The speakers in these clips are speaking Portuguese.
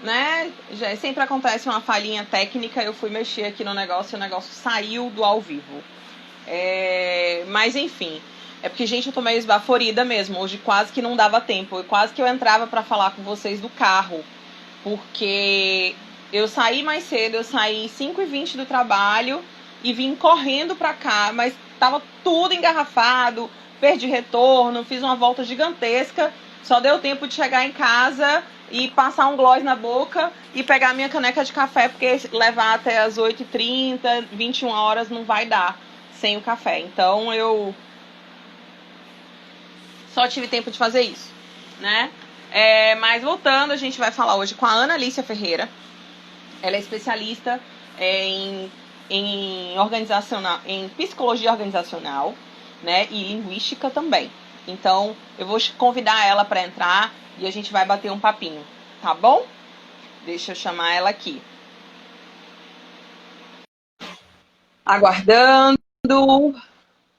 né? Já sempre acontece uma falhinha técnica, eu fui mexer aqui no negócio e o negócio saiu do ao vivo. Mas enfim, é porque, gente, eu tô meio esbaforida mesmo. Hoje quase que não dava tempo. Quase que eu entrava pra falar com vocês do carro. Porque eu saí mais cedo, eu saí 5h20 do trabalho e vim correndo pra cá, mas tava tudo engarrafado, perdi retorno, fiz uma volta gigantesca. Só deu tempo de chegar em casa e passar um gloss na boca e pegar a minha caneca de café, porque levar até as 8h30, 21 horas não vai dar sem o café. Então eu só tive tempo de fazer isso, né? Mas voltando, a gente vai falar hoje com a Ana Alicia Ferreira. Ela é especialista em psicologia organizacional, né? E linguística também. Então, eu vou convidar ela para entrar e a gente vai bater um papinho, tá bom? Deixa eu chamar ela aqui. Aguardando.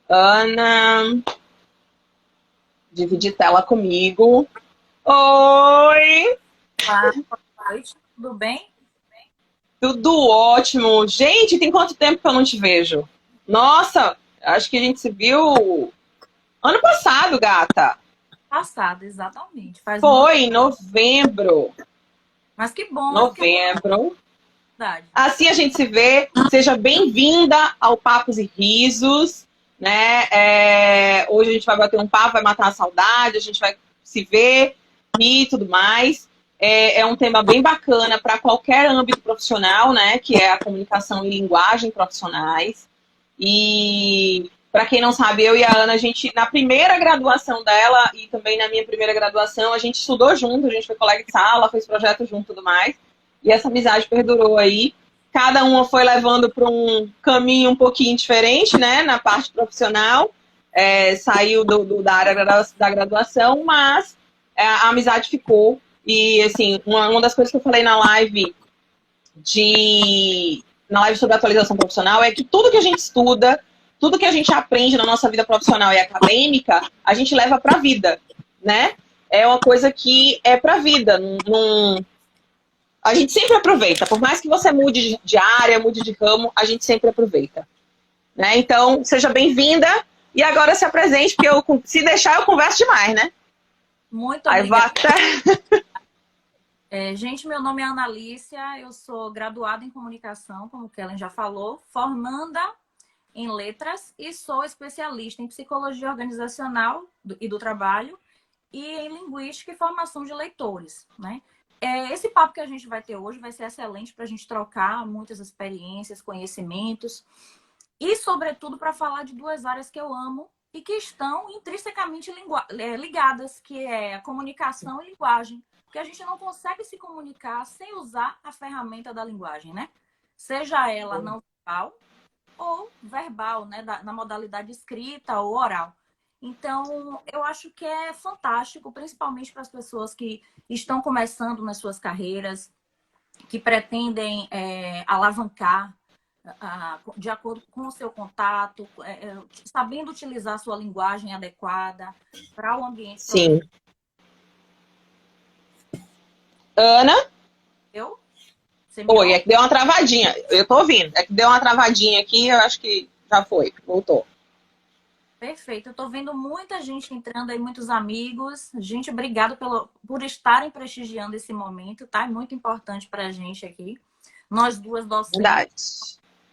Ana. Dividir tela comigo. Oi! Boa noite, tudo bem? Tudo ótimo. Gente, tem quanto tempo que eu não te vejo? Nossa, acho que a gente se viu ano passado, gata. Passado, exatamente. Foi em novembro. Mas que bom, Novembro. verdade. Assim a gente se vê. Seja bem-vinda ao Papos e Risos, né? Hoje a gente vai bater um papo, vai matar a saudade, a gente vai se ver e tudo mais. É um tema bem bacana para qualquer âmbito profissional, né? Que é a comunicação e linguagem profissionais. E para quem não sabe, eu e a Ana, a gente, na primeira graduação dela e também na minha primeira graduação, a gente estudou junto, a gente foi colega de sala, fez projeto junto e tudo mais. E essa amizade perdurou aí. Cada uma foi levando para um caminho um pouquinho diferente, né? Na parte profissional. Saiu da área da graduação, mas a amizade ficou. E, assim, uma das coisas que eu falei na live sobre atualização profissional é que tudo que a gente estuda, tudo que a gente aprende na nossa vida profissional e acadêmica, a gente leva para a vida, né? É uma coisa que é para a vida. A gente sempre aproveita. Por mais que você mude de área, mude de ramo, a gente sempre aproveita. Né? Então, seja bem-vinda. E agora se apresente, porque se deixar, eu converso demais, né? Muito obrigada. Até... Gente, meu nome é Ana Alicia, eu sou graduada em comunicação, como o Kellen já falou, formanda em letras e sou especialista em psicologia organizacional e do trabalho e em linguística e formação de leitores, né? Esse papo que a gente vai ter hoje vai ser excelente para a gente trocar muitas experiências, conhecimentos e, sobretudo, para falar de duas áreas que eu amo e que estão intrinsecamente ligadas, que é a comunicação e linguagem. Porque a gente não consegue se comunicar sem usar a ferramenta da linguagem, né? Seja ela não verbal ou verbal, né? Na modalidade escrita ou oral. Então, eu acho que é fantástico, principalmente para as pessoas que estão começando nas suas carreiras, que pretendem alavancar de acordo com o seu contato, sabendo utilizar a sua linguagem adequada para o ambiente. Sim. Ana? Oi, é que deu uma travadinha. Eu tô ouvindo. É que deu uma travadinha aqui, eu acho que já foi. Voltou. Perfeito. Eu tô vendo muita gente entrando aí, muitos amigos. Gente, obrigado por estarem prestigiando esse momento, tá? É muito importante pra gente aqui. Nós duas docentes. Verdade.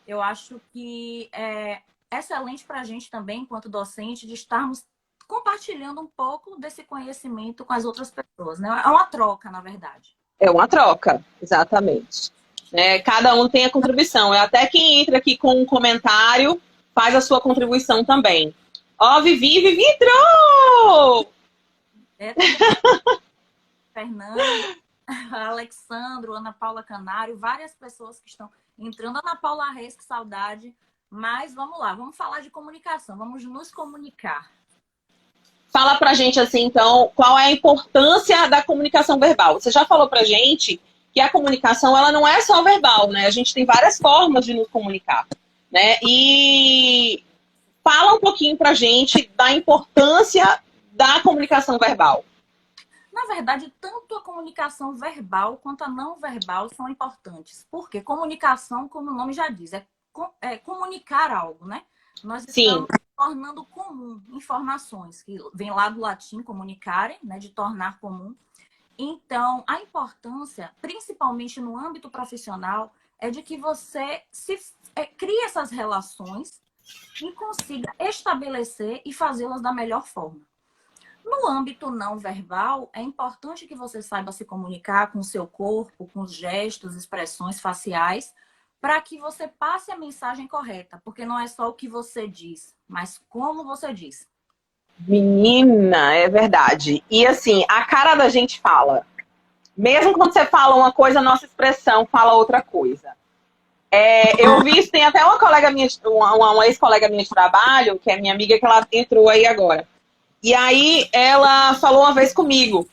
Eu acho que é excelente pra gente também, enquanto docente, de estarmos compartilhando um pouco desse conhecimento com as outras pessoas, né? É uma troca, na verdade. É uma troca, exatamente. Cada um tem a contribuição. Até quem entra aqui com um comentário faz a sua contribuição também. Ó, Vivi entrou! Fernando, Alexandro, Ana Paula Canário, várias pessoas que estão entrando. Ana Paula Reis, que saudade. Mas vamos lá, vamos falar de comunicação, vamos nos comunicar. Fala pra gente, assim, então, qual é a importância da comunicação verbal? Você já falou pra gente que a comunicação, ela não é só verbal, né? A gente tem várias formas de nos comunicar, né? E fala um pouquinho pra gente da importância da comunicação verbal. Na verdade, tanto a comunicação verbal quanto a não verbal são importantes. Porque comunicação, como o nome já diz, é comunicar algo, né? Nós Sim. estamos tornando comum informações, que vem lá do latim comunicare, né? De tornar comum. Então, a importância, principalmente no âmbito profissional, é de que você crie essas relações e consiga estabelecer e fazê-las da melhor forma. No âmbito não verbal, é importante que você saiba se comunicar com o seu corpo, com os gestos, expressões faciais, para que você passe a mensagem correta, porque não é só o que você diz, mas como você diz. Menina, é verdade. E assim, a cara da gente fala. Mesmo quando você fala uma coisa, a nossa expressão fala outra coisa. Eu vi isso, tem até uma colega minha, uma ex-colega minha de trabalho, que é minha amiga, que ela entrou aí agora. E aí ela falou uma vez comigo.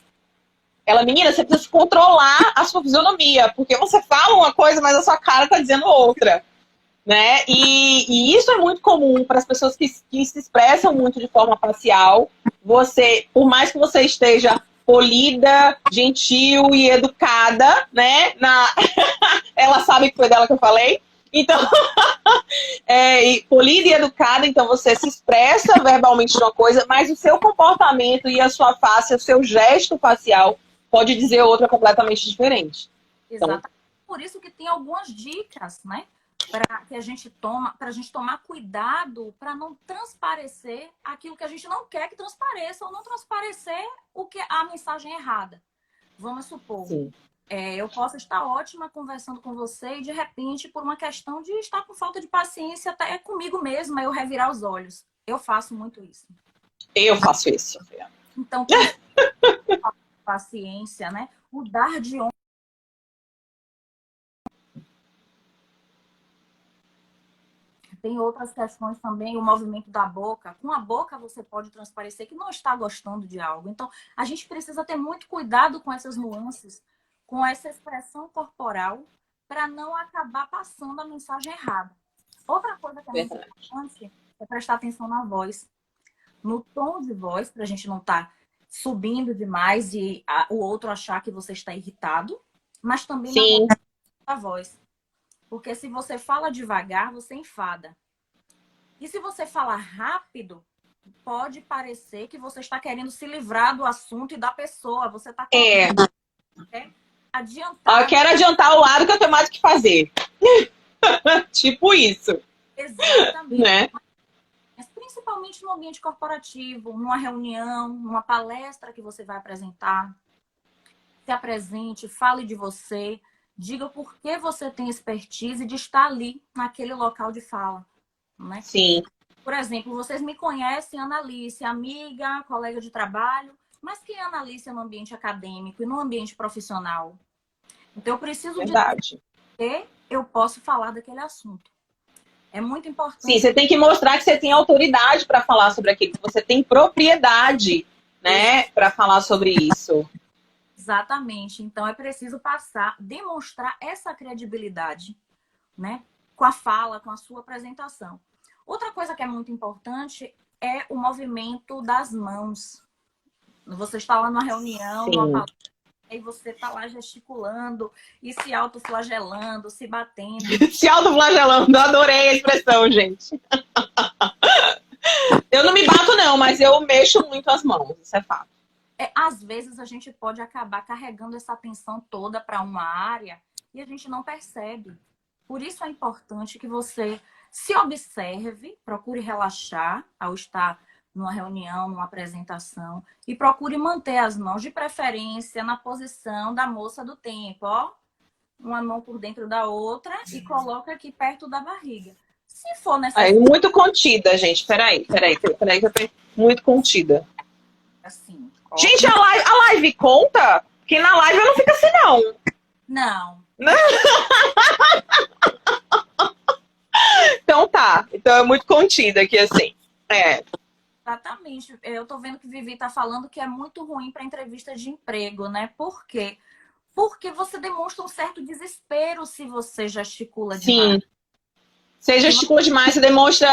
Ela, menina, você precisa controlar a sua fisionomia, porque você fala uma coisa, mas a sua cara tá dizendo outra. Né? E isso é muito comum para as pessoas que se expressam muito de forma facial. Você, por mais que você esteja polida, gentil e educada, né? Ela sabe que foi dela que eu falei. Então, polida e educada, então você se expressa verbalmente de uma coisa, mas o seu comportamento e a sua face, o seu gesto facial pode dizer outra completamente diferente. Exatamente. Então, por isso que tem algumas dicas, né? Para a gente tomar cuidado para não transparecer aquilo que a gente não quer que transpareça ou não transparecer a mensagem errada. Vamos supor, eu posso estar ótima conversando com você e de repente, por uma questão de estar com falta de paciência até comigo mesma, eu revirar os olhos. Eu faço muito isso. Eu faço isso. Então, paciência, né? O dar de honra. Tem outras questões também, o movimento da boca. Com a boca você pode transparecer que não está gostando de algo. Então, a gente precisa ter muito cuidado com essas nuances, com essa expressão corporal, para não acabar passando a mensagem errada. Outra coisa que é muito importante é prestar atenção na voz. No tom de voz, para a gente não estar subindo demais e o outro achar que você está irritado, mas também na voz. Porque se você fala devagar, você enfada. E se você falar rápido, pode parecer que você está querendo se livrar do assunto e da pessoa. Você está querendo adiantar. Eu quero adiantar o lado que eu tenho mais o que fazer. Tipo isso. Exatamente. Né? Mas principalmente no ambiente corporativo, numa reunião, numa palestra que você vai apresentar. Se apresente, fale de você. Diga por que você tem expertise de estar ali, naquele local de fala. Né? Sim. Por exemplo, vocês me conhecem, Analice, amiga, colega de trabalho, mas quem é Analice no ambiente acadêmico e no ambiente profissional? Então, eu preciso dizer que eu posso falar daquele assunto. É muito importante. Sim, você tem que mostrar que você tem autoridade para falar sobre aquilo, que você tem propriedade, né, para falar sobre isso. Exatamente. Então, é preciso demonstrar essa credibilidade, né? Com a fala, com a sua apresentação. Outra coisa que é muito importante é o movimento das mãos. Você está lá numa reunião, numa palestra, e você está lá gesticulando e se autoflagelando, se batendo. Se autoflagelando, adorei a expressão, gente. Eu não me bato não, mas eu mexo muito as mãos, isso é fato. Às vezes a gente pode acabar carregando essa atenção toda para uma área e a gente não percebe. Por isso é importante que você se observe, procure relaxar ao estar numa reunião, numa apresentação e procure manter as mãos, de preferência, na posição da moça do tempo, ó. Uma mão por dentro da outra e coloca aqui perto da barriga. Se for necessário... muito contida, gente. Peraí. Muito contida. Assim. Gente, a live conta? Porque na live eu não fico assim, não. Não. Então tá. Então é muito contida aqui, assim. Exatamente. Eu tô vendo que Vivi tá falando que é muito ruim para entrevista de emprego, né? Por quê? Porque você demonstra um certo desespero se você gesticula demais. Sim. Você gesticula demais, você demonstra...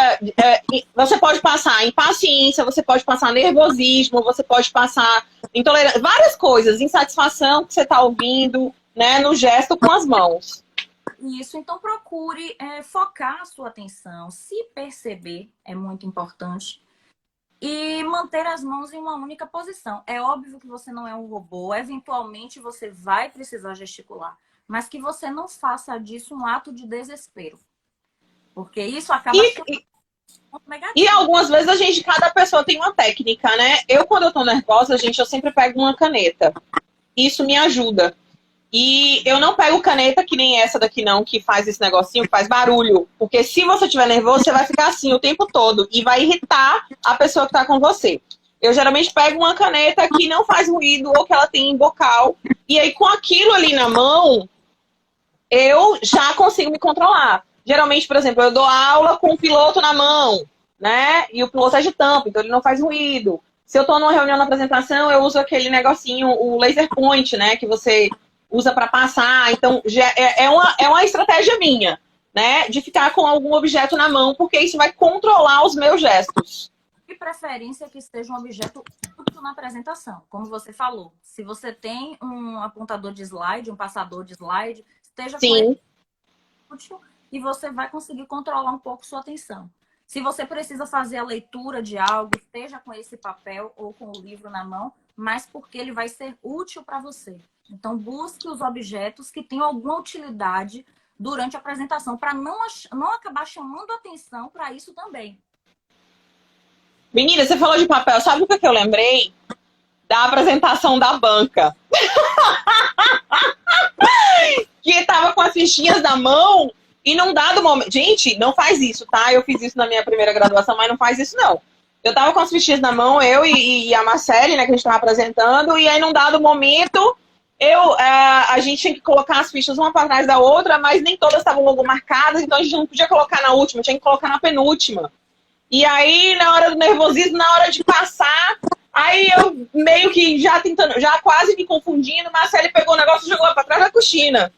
você pode passar impaciência, você pode passar nervosismo, você pode passar intolerância, várias coisas, insatisfação que você está ouvindo, né, no gesto com as mãos. Isso, então procure focar a sua atenção, se perceber, é muito importante, e manter as mãos em uma única posição. É óbvio que você não é um robô, eventualmente você vai precisar gesticular, mas que você não faça disso um ato de desespero, porque isso acaba sendo muito negativo. E algumas vezes cada pessoa tem uma técnica, né? Quando eu tô nervosa, eu sempre pego uma caneta. Isso me ajuda. E eu não pego caneta que nem essa daqui não, que faz esse negocinho, que faz barulho. Porque se você estiver nervoso, você vai ficar assim o tempo todo. E vai irritar a pessoa que tá com você. Eu geralmente pego uma caneta que não faz ruído ou que ela tem bocal. E aí com aquilo ali na mão, eu já consigo me controlar. Geralmente, por exemplo, eu dou aula com o piloto na mão, né? E o piloto é de tampa, então ele não faz ruído. Se eu tô numa reunião na apresentação, eu uso aquele negocinho, o laser point, né? Que você usa para passar. Então, já é uma estratégia minha, né? De ficar com algum objeto na mão, porque isso vai controlar os meus gestos. De preferência que seja um objeto útil na apresentação, como você falou. Se você tem um apontador de slide, um passador de slide, esteja com ele útil e você vai conseguir controlar um pouco sua atenção. Se você precisa fazer a leitura de algo, esteja com esse papel ou com o livro na mão, mas porque ele vai ser útil para você. Então, busque os objetos que tenham alguma utilidade durante a apresentação, para não acabar chamando atenção para isso também. Menina, você falou de papel. Sabe o que eu lembrei? Da apresentação da banca. Que tava com as fichinhas na mão e num dado momento... Gente, não faz isso, tá? Eu fiz isso na minha primeira graduação, mas não faz isso, não. Eu tava com as fichinhas na mão, eu e a Marcele, né, que a gente tava apresentando, e aí num dado momento... a gente tinha que colocar as fichas uma para trás da outra, mas nem todas estavam logo marcadas, então a gente não podia colocar na última, tinha que colocar na penúltima. E aí, na hora do nervosismo, na hora de passar, aí eu meio que já quase me confundindo, a Marcele pegou o negócio e jogou para trás da cortina.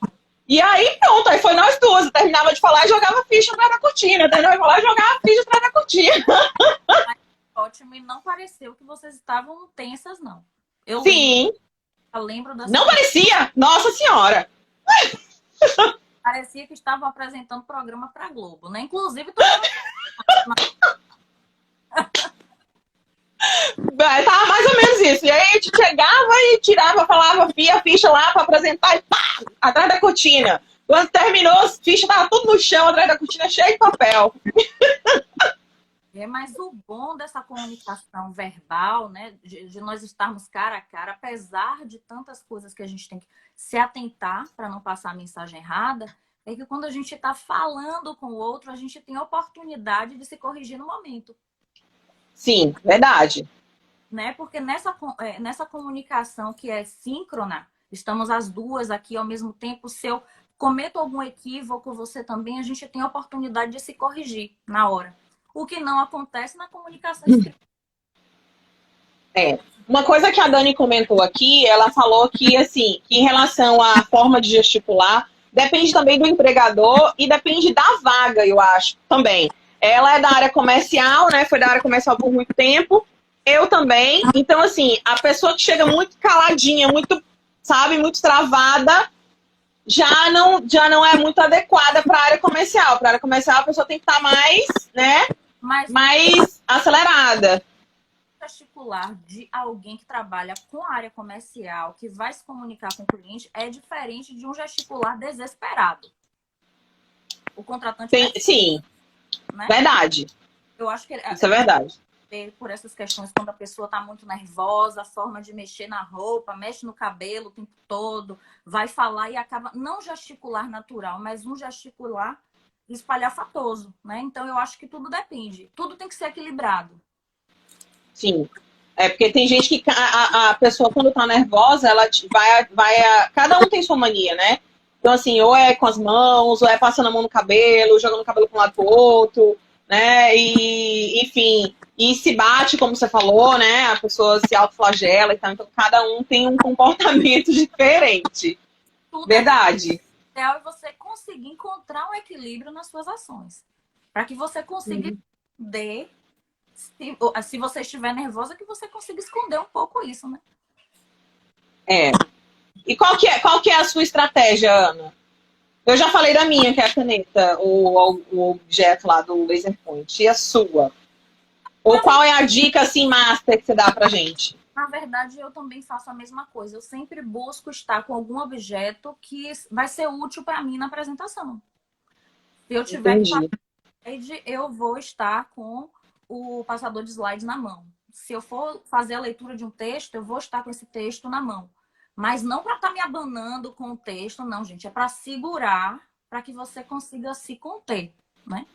E aí, pronto, aí foi nós duas. Eu terminava de falar e jogava a ficha atrás da cortina. Terminava de falar e jogava a ficha atrás da cortina. Ótimo, e não pareceu que vocês estavam tensas, não. Sim. Eu lembro da Não parecia? Nossa Senhora! Parecia que estavam apresentando programa pra Globo, né? Inclusive, tava mais ou menos isso. E aí a gente chegava e tirava, falava, via a ficha lá pra apresentar e pá, atrás da cortina. Quando terminou, as fichas estavam tudo no chão, atrás da cortina, cheio de papel. Mas o bom dessa comunicação verbal, né, de nós estarmos cara a cara, apesar de tantas coisas que a gente tem que se atentar para não passar a mensagem errada, é que quando a gente está falando com o outro, a gente tem a oportunidade de se corrigir no momento. Sim, verdade. Né? Porque nessa comunicação que é síncrona, estamos as duas aqui ao mesmo tempo, se eu cometo algum equívoco, você também, a gente tem a oportunidade de se corrigir na hora. O que não acontece na comunicação escrita. Uma coisa que a Dani comentou aqui, ela falou que, assim, que em relação à forma de gesticular, depende também do empregador e depende da vaga, eu acho, também. Ela é da área comercial, né? Foi da área comercial por muito tempo. Eu também. Então, assim, a pessoa que chega muito caladinha, muito, sabe, muito travada, já não é muito adequada para a área comercial. Para a área comercial, a pessoa tem que estar mais, né? Mais acelerada. Gesticular de alguém que trabalha com a área comercial, que vai se comunicar com o cliente, é diferente de um gesticular desesperado. O contratante... Sim, né? Verdade. Eu acho que isso é verdade. Por essas questões, quando a pessoa está muito nervosa, a forma de mexer na roupa, mexe no cabelo o tempo todo, vai falar e acaba não gesticular natural, mas um gesticular espalhafatoso, né? Então, eu acho que tudo depende. Tudo tem que ser equilibrado. Sim. Porque tem gente que a pessoa, quando tá nervosa, ela cada um tem sua mania, né? Então, assim, ou é com as mãos, ou é passando a mão no cabelo, jogando o cabelo para um lado pro outro, né? E, enfim, e se bate, como você falou, né? A pessoa se autoflagela e tal. Então, cada um tem um comportamento diferente. Tudo verdade. O ideal é você conseguir encontrar um equilíbrio nas suas ações. Para que você consiga esconder, se você estiver nervosa, que você consiga esconder um pouco isso, né? É. E qual que é a sua estratégia, Ana? Eu já falei da minha, que é a caneta, o objeto lá do laser point. E a sua? Ou Na qual é a dica, assim, master que você dá pra gente? Na verdade, eu também faço a mesma coisa. Eu sempre busco estar com algum objeto que vai ser útil para mim na apresentação. Se eu tiver que passar Entendi. slide, eu vou estar com o passador de slides na mão. Se eu for fazer a leitura de um texto, eu vou estar com esse texto na mão. Mas não para estar me abanando com o texto, não, gente. É para segurar, para que você consiga se conter, né?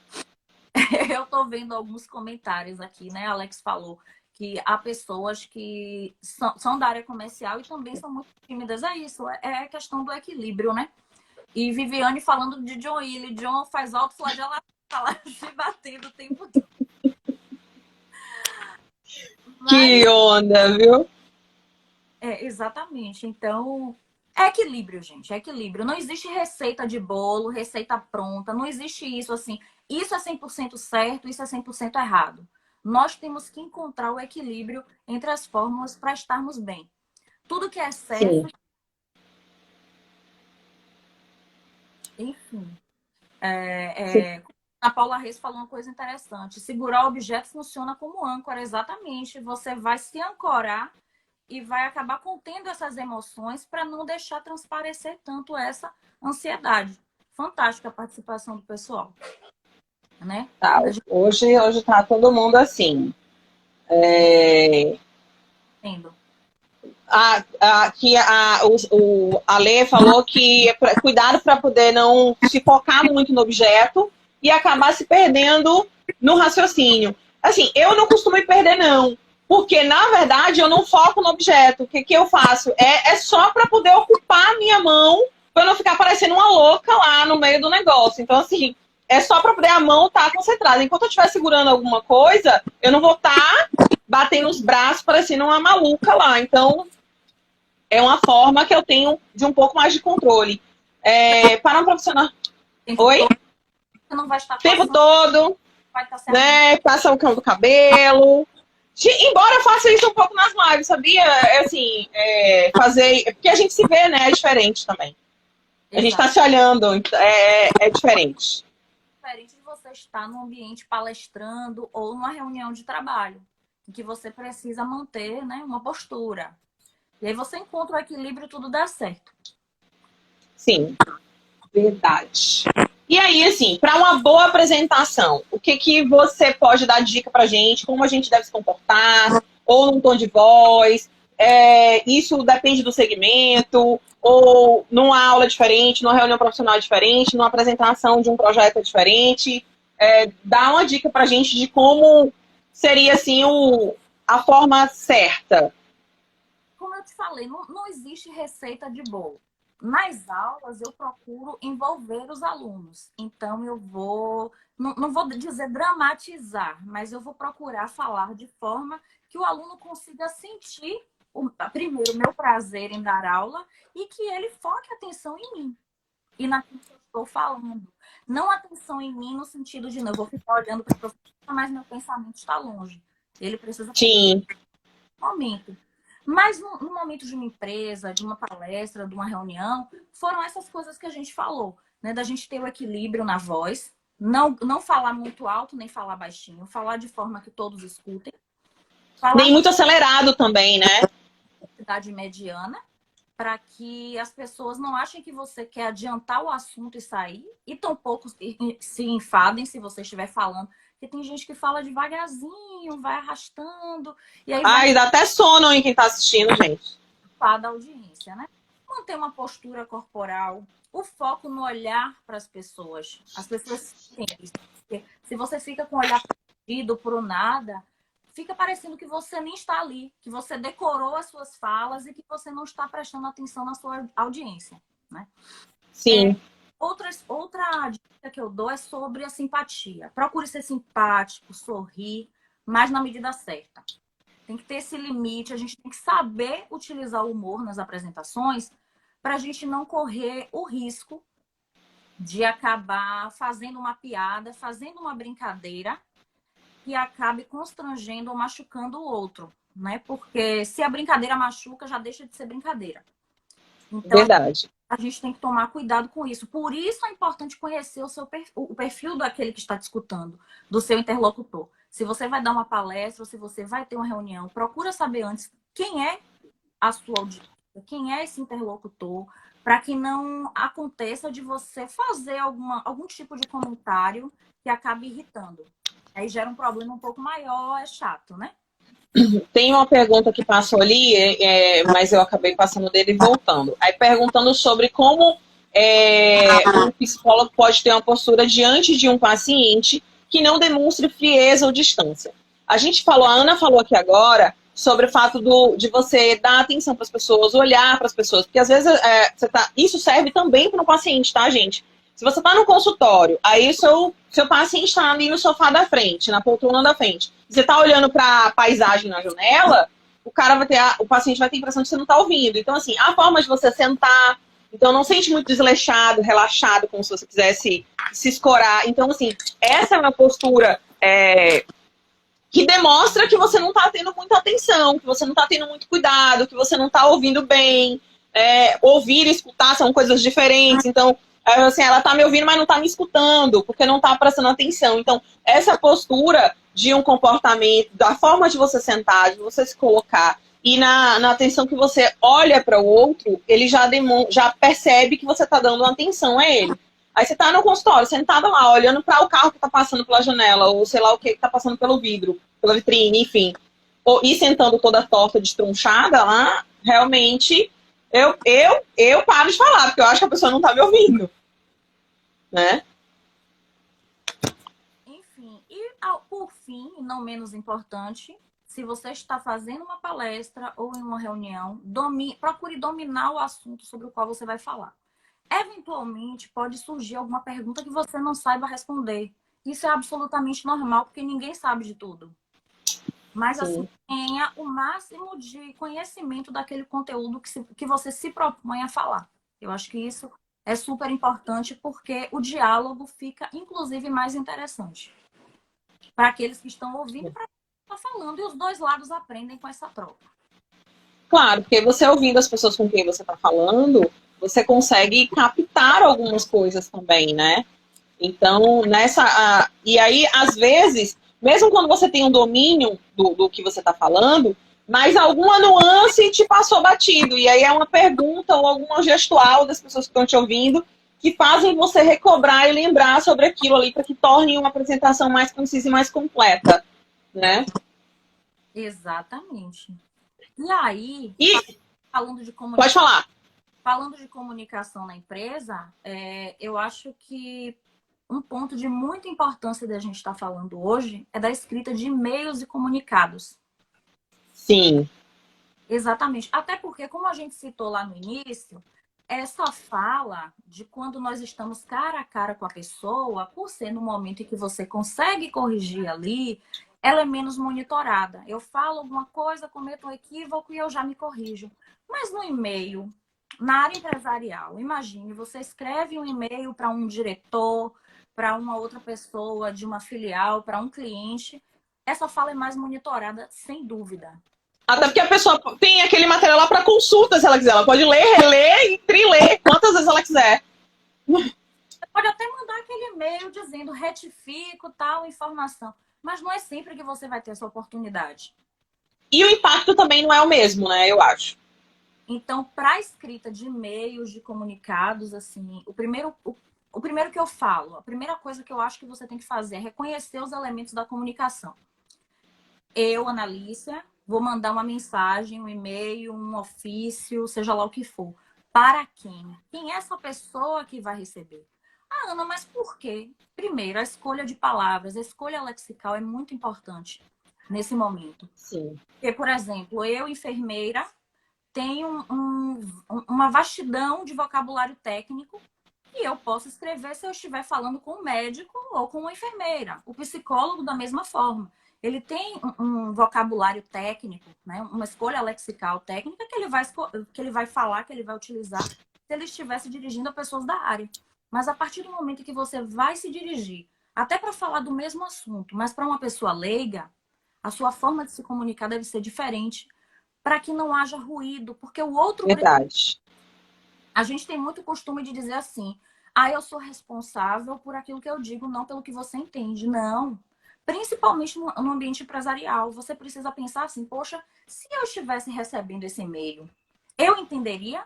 Eu estou vendo alguns comentários aqui, né? Alex falou que há pessoas que são da área comercial e também são muito tímidas. É isso, é questão do equilíbrio, né? E Viviane falando de John Willie. John faz autoflagelação, tá lá se batendo o tempo todo. Mas, Que onda, viu? exatamente. Então, é equilíbrio, gente. É equilíbrio. Não existe receita de bolo, receita pronta. Não existe isso assim. Isso é 100% certo, isso é 100% errado. Nós temos que encontrar o equilíbrio entre as fórmulas para estarmos bem. Tudo que é Sim, certo, enfim. sim. A Paula Reis falou uma coisa interessante. Segurar o objeto funciona como âncora, exatamente. Você vai se ancorar e vai acabar contendo essas emoções para não deixar transparecer tanto essa ansiedade. Fantástica a participação do pessoal, né? Tá, A gente hoje tá todo mundo assim. É, entendo. o Ale falou que cuidado para poder não se focar muito no objeto e acabar se perdendo no raciocínio. Assim, eu não costumo me perder, não. Porque, na verdade, eu não foco no objeto. O que eu faço? É só para poder ocupar a minha mão, para não ficar parecendo uma louca lá no meio do negócio. Então, assim, é só para poder a mão estar concentrada. Enquanto eu estiver segurando alguma coisa, eu não vou estar batendo os braços parecendo uma maluca lá. Então, é uma forma que eu tenho de um pouco mais de controle. Para um profissional. O tempo Oi? todo você não vai estar O tempo passando, todo, vai estar se arrumando. né? Passa o cão do cabelo. Embora eu faça isso um pouco nas lives, sabia? Assim, fazer. Porque a gente se vê, né? É diferente também. A gente tá Exato. se olhando, é diferente. Diferente de você estar num ambiente palestrando ou numa reunião de trabalho, em que você precisa manter, né, uma postura. E aí você encontra o equilíbrio e tudo dá certo. Sim, verdade. E aí, assim, para uma boa apresentação, o que você pode dar dica pra gente? Como a gente deve se comportar? Ou num tom de voz? Isso depende do segmento? Ou numa aula diferente, numa reunião profissional diferente, numa apresentação de um projeto diferente? Dá uma dica pra gente de como seria, assim, a forma certa. Como eu te falei, não existe receita de bolo. Nas aulas, eu procuro envolver os alunos. Então, não vou dizer dramatizar, mas eu vou procurar falar de forma que o aluno consiga sentir, primeiro, o meu prazer em dar aula e que ele foque a atenção em mim e naquilo que eu estou falando. Não atenção em mim no sentido de não, eu vou ficar olhando para o professor, mas meu pensamento está longe. Ele precisa Sim, momento. Mas no momento de uma empresa, de uma palestra, de uma reunião, foram essas coisas que a gente falou, né? Da gente ter o equilíbrio na voz, não falar muito alto, nem falar baixinho, falar de forma que todos escutem, falar nem numa muito acelerado também, né? velocidade mediana, para que as pessoas não achem que você quer adiantar o assunto e sair, e tampouco se enfadem se você estiver falando. Porque tem gente que fala devagarzinho, vai arrastando, e aí vai Ai, dá até sono em quem tá assistindo, gente. da audiência, né? Manter uma postura corporal, o foco no olhar para as pessoas. As pessoas sentem isso. Porque se você fica com o olhar perdido pro nada, fica parecendo que você nem está ali, que você decorou as suas falas e que você não está prestando atenção na sua audiência, né? Sim, Outra dica que eu dou é sobre a simpatia. Procure ser simpático, sorrir, mas na medida certa. Tem que ter esse limite, a gente tem que saber utilizar o humor nas apresentações para a gente não correr o risco de acabar fazendo uma piada, fazendo uma brincadeira que acabe constrangendo ou machucando o outro. né? Porque se a brincadeira machuca, já deixa de ser brincadeira. Então, Verdade. a gente tem que tomar cuidado com isso. Por isso é importante conhecer o perfil daquele que está te escutando, do seu interlocutor. Se você vai dar uma palestra, ou se você vai ter uma reunião, procura saber antes quem é a sua audiência, quem é esse interlocutor, para que não aconteça de você fazer algum tipo de comentário que acabe irritando. Aí gera um problema um pouco maior, é chato, né? Tem uma pergunta que passou ali, mas eu acabei passando dele e voltando. Aí perguntando sobre como um psicólogo pode ter uma postura diante de um paciente que não demonstre frieza ou distância. A gente falou, a Ana falou aqui agora sobre o fato de você dar atenção para as pessoas, olhar para as pessoas, porque às vezes isso serve também para o paciente, tá, gente? Se você está no consultório, aí o seu paciente está ali no sofá da frente, na poltrona da frente, você está olhando para a paisagem na janela, o paciente vai ter a impressão de que você não está ouvindo. Então, assim, a forma de você sentar, então não sente muito desleixado, relaxado, como se você quisesse se escorar. Então, assim, essa é uma postura que demonstra que você não está tendo muita atenção, que você não está tendo muito cuidado, que você não está ouvindo bem. Ouvir e escutar são coisas diferentes. Então, assim, ela está me ouvindo, mas não está me escutando, porque não está prestando atenção. Então, essa postura de um comportamento, da forma de você sentar, de você se colocar, e na atenção que você olha para o outro, ele já percebe que você está dando atenção a ele. Aí você está no consultório, sentada lá, olhando para o carro que está passando pela janela, ou sei lá o que está passando pelo vidro, pela vitrine, enfim. E sentando toda torta, destronchada lá, realmente, eu paro de falar, porque eu acho que a pessoa não está me ouvindo. Né? Enfim, e por fim, e não menos importante, se você está fazendo uma palestra ou em uma reunião, procure dominar o assunto sobre o qual você vai falar. Eventualmente, pode surgir alguma pergunta que você não saiba responder. Isso é absolutamente normal, porque ninguém sabe de tudo. Mas, Sim. assim, tenha o máximo de conhecimento daquele conteúdo que você se propõe a falar. Eu acho que isso é super importante, porque o diálogo fica, inclusive, mais interessante para aqueles que estão ouvindo e para quem está falando. E os dois lados aprendem com essa troca. Claro, porque você ouvindo as pessoas com quem você está falando, você consegue captar algumas coisas também, né? Então, e aí, às vezes, mesmo quando você tem um domínio do que você está falando, mas alguma nuance te passou batido. E aí é uma pergunta ou alguma gestual das pessoas que estão te ouvindo que fazem você recobrar e lembrar sobre aquilo ali para que torne uma apresentação mais concisa e mais completa, né? Exatamente. E aí, falando de Pode falar. Falando de comunicação na empresa, eu acho que um ponto de muita importância da gente estar falando hoje é da escrita de e-mails e comunicados. Sim. Exatamente. Até porque, como a gente citou lá no início, essa fala de quando nós estamos cara a cara com a pessoa, por ser no momento em que você consegue corrigir ali, ela é menos monitorada. Eu falo alguma coisa, cometo um equívoco e eu já me corrijo. Mas no e-mail, na área empresarial, imagine, você escreve um e-mail para um diretor, para uma outra pessoa de uma filial, para um cliente. Essa fala é mais monitorada, sem dúvida. Até porque a pessoa tem aquele material lá para consulta, se ela quiser. Ela pode ler, reler e triler quantas vezes ela quiser. Você pode até mandar aquele e-mail dizendo retifico tal informação, mas não é sempre que você vai ter essa oportunidade. E o impacto também não é o mesmo, né? Eu acho. Então, para a escrita de e-mails, de comunicados, assim, o primeiro que eu falo, a primeira coisa que eu acho que você tem que fazer é reconhecer os elementos da comunicação. Eu, Analícia, vou mandar uma mensagem, um e-mail, um ofício, seja lá o que for. Para quem? Quem é essa pessoa que vai receber? Ah, Ana, mas por quê? Primeiro, a escolha de palavras, a escolha lexical é muito importante nesse momento. Sim. Porque, por exemplo, eu, enfermeira, tenho uma vastidão de vocabulário técnico e eu posso escrever se eu estiver falando com um médico ou com uma enfermeira. O psicólogo, da mesma forma. Ele tem um vocabulário técnico, né? Uma escolha lexical técnica que ele vai falar, que ele vai utilizar se ele estiver se dirigindo a pessoas da área. Mas a partir do momento que você vai se dirigir, até para falar do mesmo assunto, mas para uma pessoa leiga, A sua forma de se comunicar deve ser diferente para que não haja ruído, porque o outro... Verdade. A gente tem muito costume de dizer assim, ah, eu sou responsável por aquilo que eu digo, não pelo que você entende. Não. Principalmente no ambiente empresarial. Você precisa pensar assim, poxa, se eu estivesse recebendo esse e-mail, eu entenderia?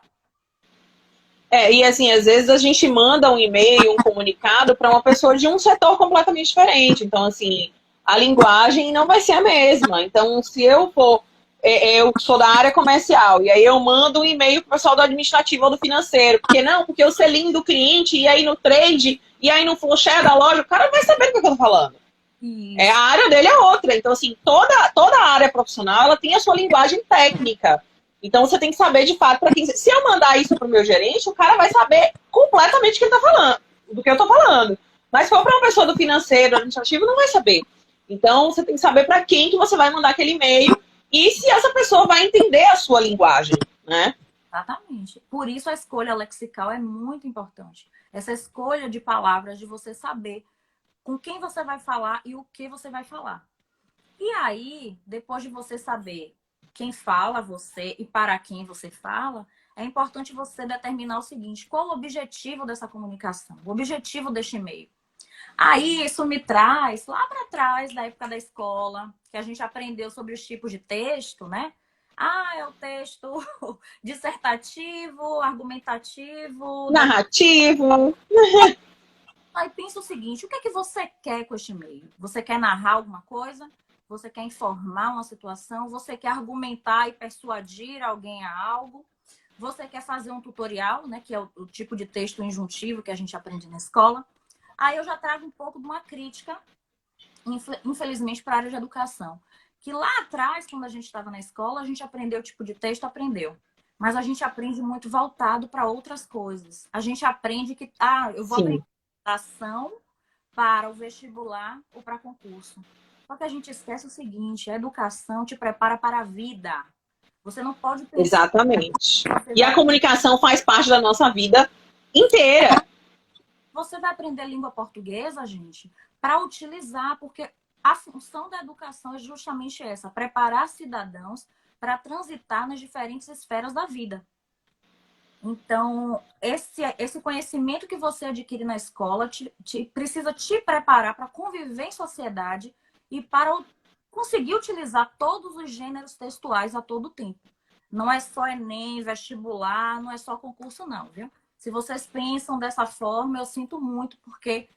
E assim, às vezes a gente manda um e-mail, um comunicado para uma pessoa de um setor completamente diferente. Então, assim, a linguagem não vai ser a mesma. Então, se eu for, eu sou da área comercial, e aí eu mando um e-mail para o pessoal do administrativo ou do financeiro. Porque não, porque eu selinho do cliente, e aí no trade, e aí no flow share da loja, o cara não vai saber do que eu tô falando. A Isso. área dele é outra. Então, assim, toda a área profissional, ela tem a sua linguagem técnica. Então, você tem que saber, de fato, para quem... Se eu mandar isso para o meu gerente, o cara vai saber completamente o que ele tá falando, do que eu tô falando. Mas se for para uma pessoa do financeiro, administrativo, não vai saber. Então, você tem que saber para quem que você vai mandar aquele e-mail e se essa pessoa vai entender a sua linguagem, né? Exatamente. Por isso a escolha lexical é muito importante. Essa escolha de palavras, de você saber com quem você vai falar e o que você vai falar. E aí, depois de você saber quem fala você e para quem você fala, é importante você determinar o seguinte: qual o objetivo dessa comunicação? O objetivo deste e-mail. Aí isso me traz lá para trás, da época da escola, que a gente aprendeu sobre os tipos de texto, né? Ah, é o texto dissertativo, argumentativo. Narrativo. Aí pensa o seguinte: o que é que você quer com este e-mail? Você quer narrar alguma coisa? Você quer informar uma situação? Você quer argumentar e persuadir alguém a algo? Você quer fazer um tutorial, né? Que é o tipo de texto injuntivo que a gente aprende na escola. Aí eu já trago um pouco de uma crítica, infelizmente, para a área de educação. Que lá atrás, quando a gente estava na escola, a gente aprendeu o tipo de texto, aprendeu. Mas a gente aprende muito voltado para outras coisas. A gente aprende que, eu vou aprender Sim, ação para o vestibular ou para concurso. Só que a gente esquece o seguinte: a educação te prepara para a vida. Você não pode pensar exatamente. que você E a vai, comunicação faz parte da nossa vida inteira. você vai aprender língua portuguesa, gente, para utilizar, porque a função da educação é justamente essa: preparar cidadãos para transitar nas diferentes esferas da vida. Então, esse conhecimento que você adquire na escola precisa te preparar para conviver em sociedade e para conseguir utilizar todos os gêneros textuais a todo tempo. Não é só Enem, vestibular, não é só concurso, não, viu? Se vocês pensam dessa forma, eu sinto muito, porque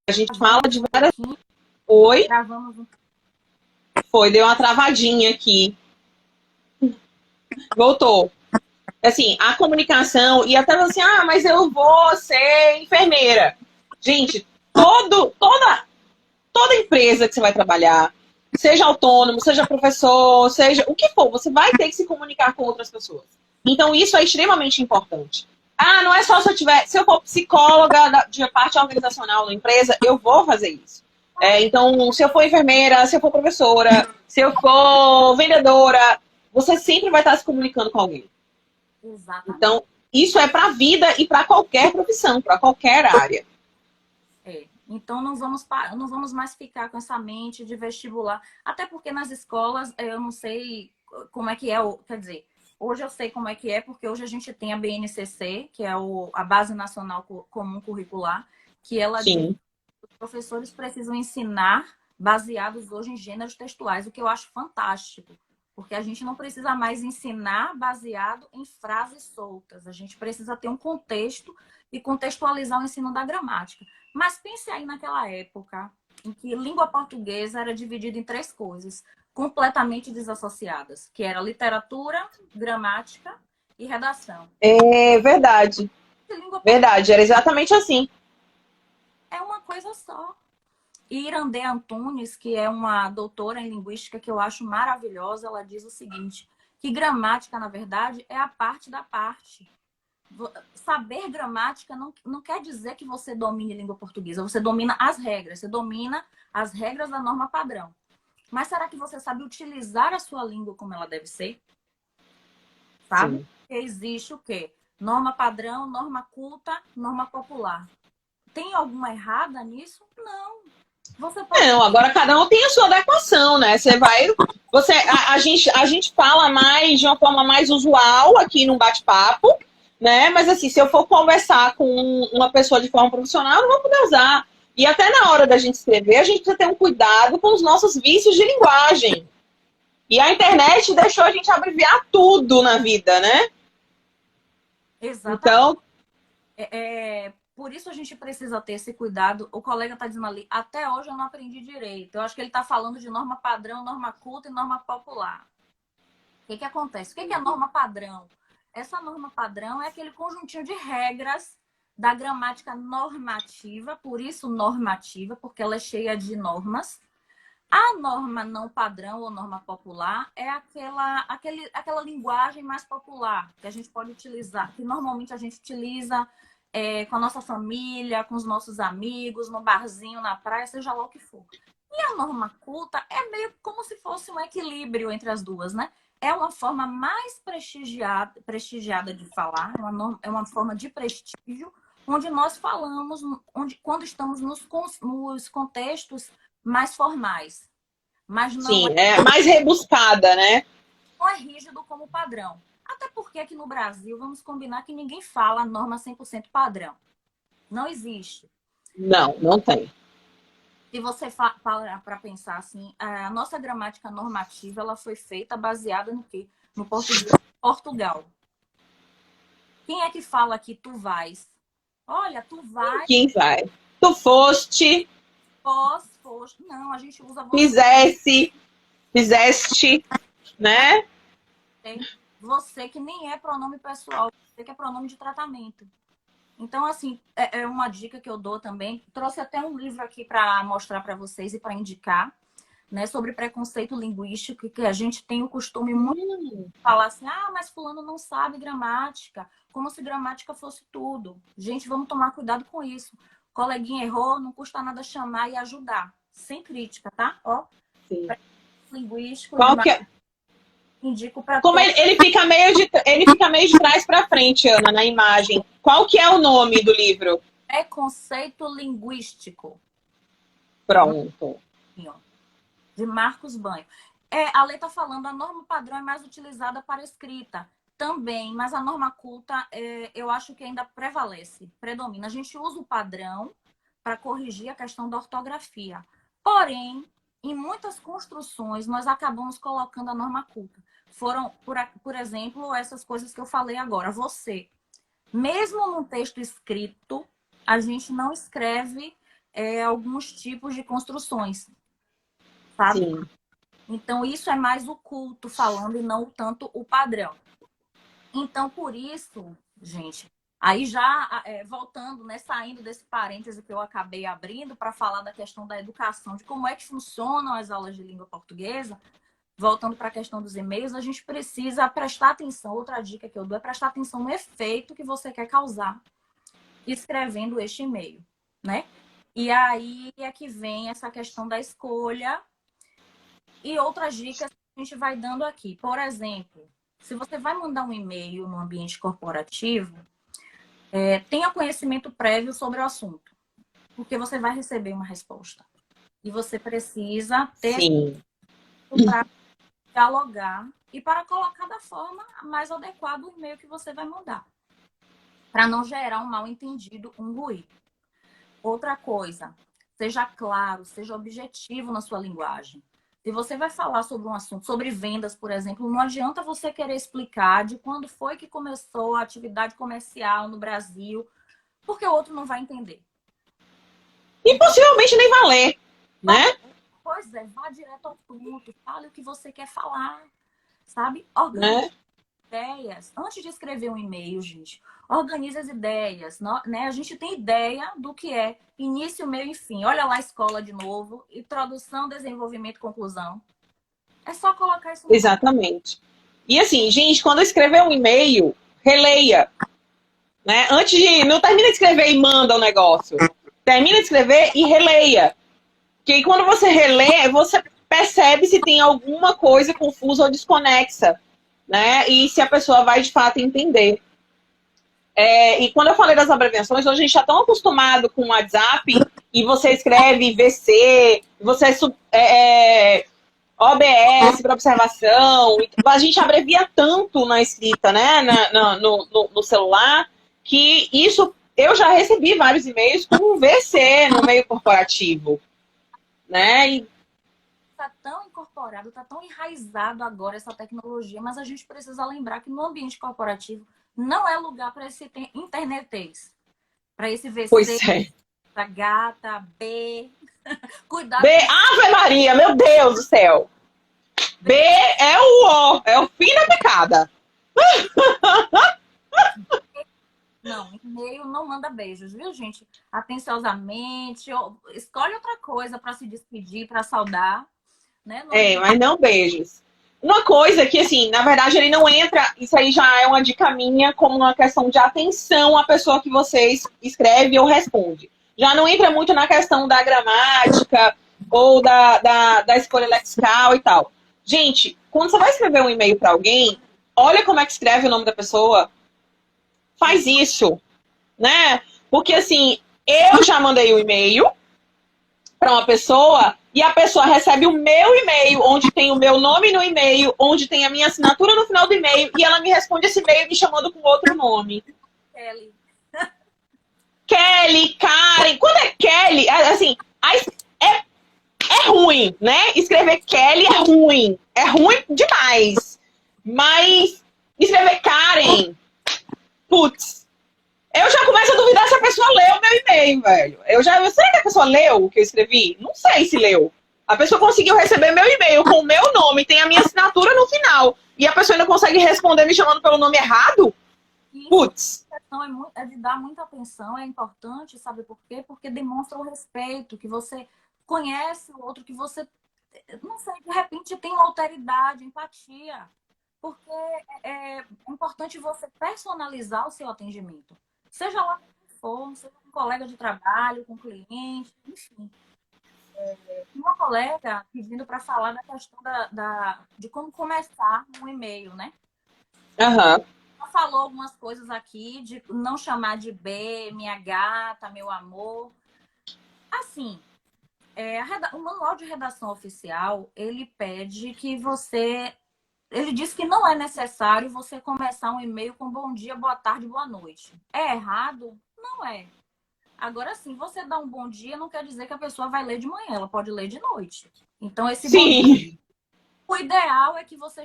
A gente fala gravamos de um várias... pouquinho, Oi? gravamos um... Foi, deu uma travadinha aqui. Voltou. Assim, a comunicação, e até assim, mas eu vou ser enfermeira. Gente, toda empresa que você vai trabalhar, seja autônomo, seja professor, seja o que for, você vai ter que se comunicar com outras pessoas. Então, isso é extremamente importante. Não é só se eu for psicóloga de parte organizacional na empresa, eu vou fazer isso. Então, se eu for enfermeira, se eu for professora, se eu for vendedora, você sempre vai estar se comunicando com alguém. Exatamente. Então, isso é para a vida e para qualquer profissão, para qualquer área. Então, não vamos mais ficar com essa mente de vestibular. Até porque nas escolas, eu não sei como é que é, quer dizer, hoje eu sei como é que é, porque hoje a gente tem a BNCC, que é a Base Nacional Comum Curricular, que ela diz Sim, que os professores precisam ensinar baseados hoje em gêneros textuais, o que eu acho fantástico. Porque a gente não precisa mais ensinar baseado em frases soltas. A gente precisa ter um contexto e contextualizar o ensino da gramática. Mas pense aí naquela época em que língua portuguesa era dividida em três coisas completamente desassociadas, que era literatura, gramática e redação. é verdade. E língua portuguesa Verdade, era exatamente assim. é uma coisa só. E Irandê Antunes, que é uma doutora em linguística que eu acho maravilhosa, ela diz o seguinte, que gramática, na verdade, é a parte da parte. Saber gramática não quer dizer que você domine língua portuguesa, você domina as regras, você domina as regras da norma padrão. Mas será que você sabe utilizar a sua língua como ela deve ser? Sabe? Sim. existe o quê? Norma padrão, norma culta, norma popular. Tem alguma errada nisso? Não. Você pode... Não, agora cada um tem a sua adequação, né? A gente fala mais de uma forma mais usual aqui num bate-papo, né? Mas assim, se eu for conversar com uma pessoa de forma profissional, eu não vou poder usar. E até na hora da gente escrever, a gente precisa ter um cuidado com os nossos vícios de linguagem. E a internet deixou a gente abreviar tudo na vida, né? Exatamente. Então, por isso a gente precisa ter esse cuidado. O colega está dizendo ali, até hoje eu não aprendi direito. Eu acho que ele está falando de norma padrão, norma culta e norma popular. O que acontece? O que é norma padrão? Essa norma padrão é aquele conjuntinho de regras da gramática normativa, por isso normativa, porque ela é cheia de normas. A norma não padrão ou norma popular é aquela linguagem mais popular que a gente pode utilizar, que normalmente a gente utiliza com a nossa família, com os nossos amigos, no barzinho, na praia, seja lá o que for. E a norma culta é meio como se fosse um equilíbrio entre as duas, né? É uma forma mais prestigiada de falar, é uma forma de prestígio, onde nós falamos, quando estamos nos contextos mais formais. Mas não sim, é mais rebuscada, né? Não é rígido como padrão. Até porque aqui no Brasil, vamos combinar que ninguém fala a norma 100% padrão. Não existe. Não, não tem. Se você parar para pensar assim, a nossa gramática normativa ela foi feita baseada no quê? No português de Portugal. Quem é que fala aqui tu vais? Olha, tu vais. Quem vai? Tu foste. Foste. Não, a gente usa você. Fizeste, né? Você que nem é pronome pessoal, você que é pronome de tratamento. Então, assim, é uma dica que eu dou também. Trouxe até um livro aqui para mostrar para vocês e para indicar, né, sobre preconceito linguístico, que a gente tem o costume muito de falar assim, mas fulano não sabe gramática, como se gramática fosse tudo. Gente, vamos tomar cuidado com isso. Coleguinha errou, não custa nada chamar e ajudar, sem crítica, tá? Ó, sim. Linguístico. Qual que é? Indico para como ele fica meio de trás para frente, Ana, na imagem. Qual que é o nome do livro? Preconceito linguístico. Pronto. De Marcos Banho. A lei está falando, a norma padrão é mais utilizada para escrita também, mas a norma culta eu acho que ainda prevalece, predomina. A gente usa o padrão para corrigir a questão da ortografia. Porém, em muitas construções, nós acabamos colocando a norma culta. Foram, por exemplo, essas coisas que eu falei agora. Você, mesmo num texto escrito, a gente não escreve alguns tipos de construções, sabe? Sim. Então, isso é mais o culto falando e não tanto o padrão. Então, por isso, gente, aí já voltando, né, saindo desse parêntese que eu acabei abrindo para falar da questão da educação, de como é que funcionam as aulas de língua portuguesa, voltando para a questão dos e-mails, a gente precisa prestar atenção. Outra dica que eu dou é prestar atenção no efeito que você quer causar escrevendo este e-mail, né? E aí é que vem essa questão da escolha e outras dicas que a gente vai dando aqui. Por exemplo, se você vai mandar um e-mail no ambiente corporativo, tenha conhecimento prévio sobre o assunto, porque você vai receber uma resposta. E você precisa ter para dialogar e para colocar da forma mais adequada o e-mail que você vai mandar, para não gerar um mal-entendido, um ruído. Outra coisa, seja claro, seja objetivo na sua linguagem. Se você vai falar sobre um assunto, sobre vendas, por exemplo, não adianta você querer explicar de quando foi que começou a atividade comercial no Brasil, porque o outro não vai entender. E possivelmente nem vai ler, né? Pois é, vá direto ao ponto, fale o que você quer falar, sabe? Organize ideias. Antes de escrever um e-mail, gente, organize as ideias, né? A gente tem ideia do que é início, meio e fim. Olha lá a escola de novo, introdução, desenvolvimento, conclusão. É só colocar isso no Exatamente. E assim, gente, quando escrever um e-mail, releia, né? Antes de... Não termina de escrever e manda o negócio. Termina de escrever e releia. Porque aí, quando você relê, você percebe se tem alguma coisa confusa ou desconexa. né? E se a pessoa vai de fato entender. E quando eu falei das abreviações, hoje a gente está tão acostumado com o WhatsApp e você escreve VC, você OBS para observação, a gente abrevia tanto na escrita, né, no celular, que isso eu já recebi vários e-mails com VC no meio corporativo, né? E está tão incorporado, está tão enraizado agora essa tecnologia, mas a gente precisa lembrar que no ambiente corporativo não é lugar para esse internetês, para esse pois VC, é. para gata, B. Cuidado. B, Ave Maria, meu Deus do céu. B é o fim da picada. Não, e-mail não manda beijos, viu, gente? Atenciosamente, escolhe outra coisa para se despedir, para saudar, né? Mas não beijos. Uma coisa que, assim, na verdade ele não entra, isso aí já é uma dica minha, como uma questão de atenção à pessoa que você escreve ou responde. Já não entra muito na questão da gramática ou da escolha lexical e tal. Gente, quando você vai escrever um e-mail para alguém, olha como é que escreve o nome da pessoa. Faz isso, né? Porque, assim, eu já mandei um e-mail para uma pessoa e a pessoa recebe o meu e-mail, onde tem o meu nome no e-mail, onde tem a minha assinatura no final do e-mail, e ela me responde esse e-mail me chamando com outro nome. Kelly. Kelly, Karen. Quando é Kelly, assim, é ruim, né? Escrever Kelly é ruim. É ruim demais. Mas escrever Karen, putz, eu já começo a duvidar se a pessoa leu o meu e-mail, velho. Será que a pessoa leu o que eu escrevi? Não sei se leu. A pessoa conseguiu receber meu e-mail com o meu nome, tem a minha assinatura no final, e a pessoa ainda consegue responder me chamando pelo nome errado? Putz. É de dar muita atenção, é importante, sabe por quê? Porque demonstra o respeito, que você conhece o outro, que você, não sei, de repente tem uma alteridade, empatia. Porque é importante você personalizar o seu atendimento. Seja lá quem for, seja com um colega de trabalho, com um cliente, enfim. Uma colega pedindo para falar da questão de como começar um e-mail, né? Aham. Ela falou algumas coisas aqui, de não chamar de B, minha gata, meu amor. Assim, o manual de redação oficial, ele pede que você... Ele diz que não é necessário você começar um e-mail com bom dia, boa tarde, boa noite. É errado? Não é. Agora, sim, você dá um bom dia não quer dizer que a pessoa vai ler de manhã, ela pode ler de noite. Então, esse bom dia, o ideal é que você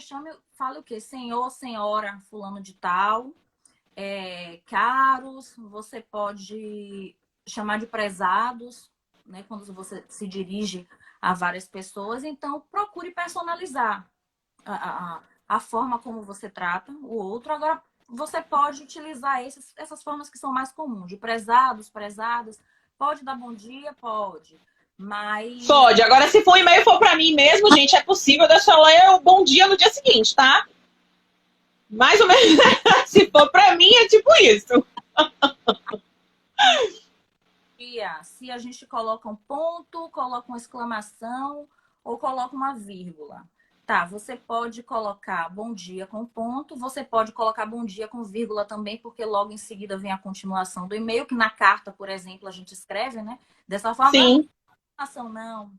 fale o quê? Senhor, senhora, fulano de tal, caros, você pode chamar de prezados, né, quando você se dirige a várias pessoas. Então, procure personalizar a forma como você trata o outro. Agora, você pode utilizar essas formas que são mais comuns, de prezados, prezadas. Pode dar bom dia? Pode. Mas... Pode. Agora, se for um e-mail for para mim mesmo, gente, é possível deixar ler o bom dia no dia seguinte, tá? Mais ou menos. Se for para mim, é tipo isso. Se a gente coloca um ponto, coloca uma exclamação ou coloca uma vírgula. Tá, você pode colocar bom dia com ponto, você pode colocar bom dia com vírgula também, porque logo em seguida vem a continuação do e-mail, que na carta, por exemplo, a gente escreve, né? Dessa forma, Sim. não é exclamação, não.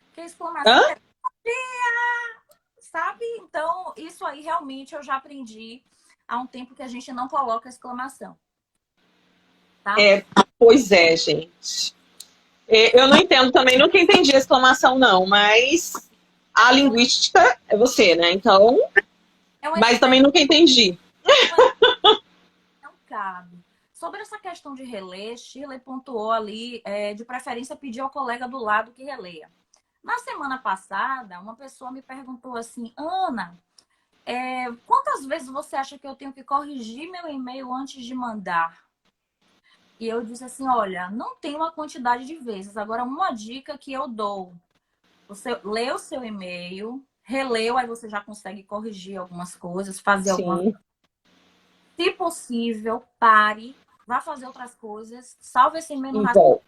Porque exclamação é bom dia, sabe? Então, isso aí realmente eu já aprendi há um tempo que a gente não coloca exclamação. Tá? Pois é, gente. Eu não entendo também, nunca entendi a exclamação, não, mas... A linguística é você, né? Então, mas também nunca entendi. Não cabe. Sobre essa questão de reler, Shirley pontuou ali, de preferência pedir ao colega do lado que releia. Na semana passada, uma pessoa me perguntou assim, Ana, quantas vezes você acha que eu tenho que corrigir meu e-mail antes de mandar? E eu disse assim, olha, não tem uma quantidade de vezes. Agora, uma dica que eu dou. Você lê o seu e-mail, releu, aí você já consegue corrigir algumas coisas, fazer algumas coisas. Se possível, pare, vá fazer outras coisas, salve esse e-mail no rastro.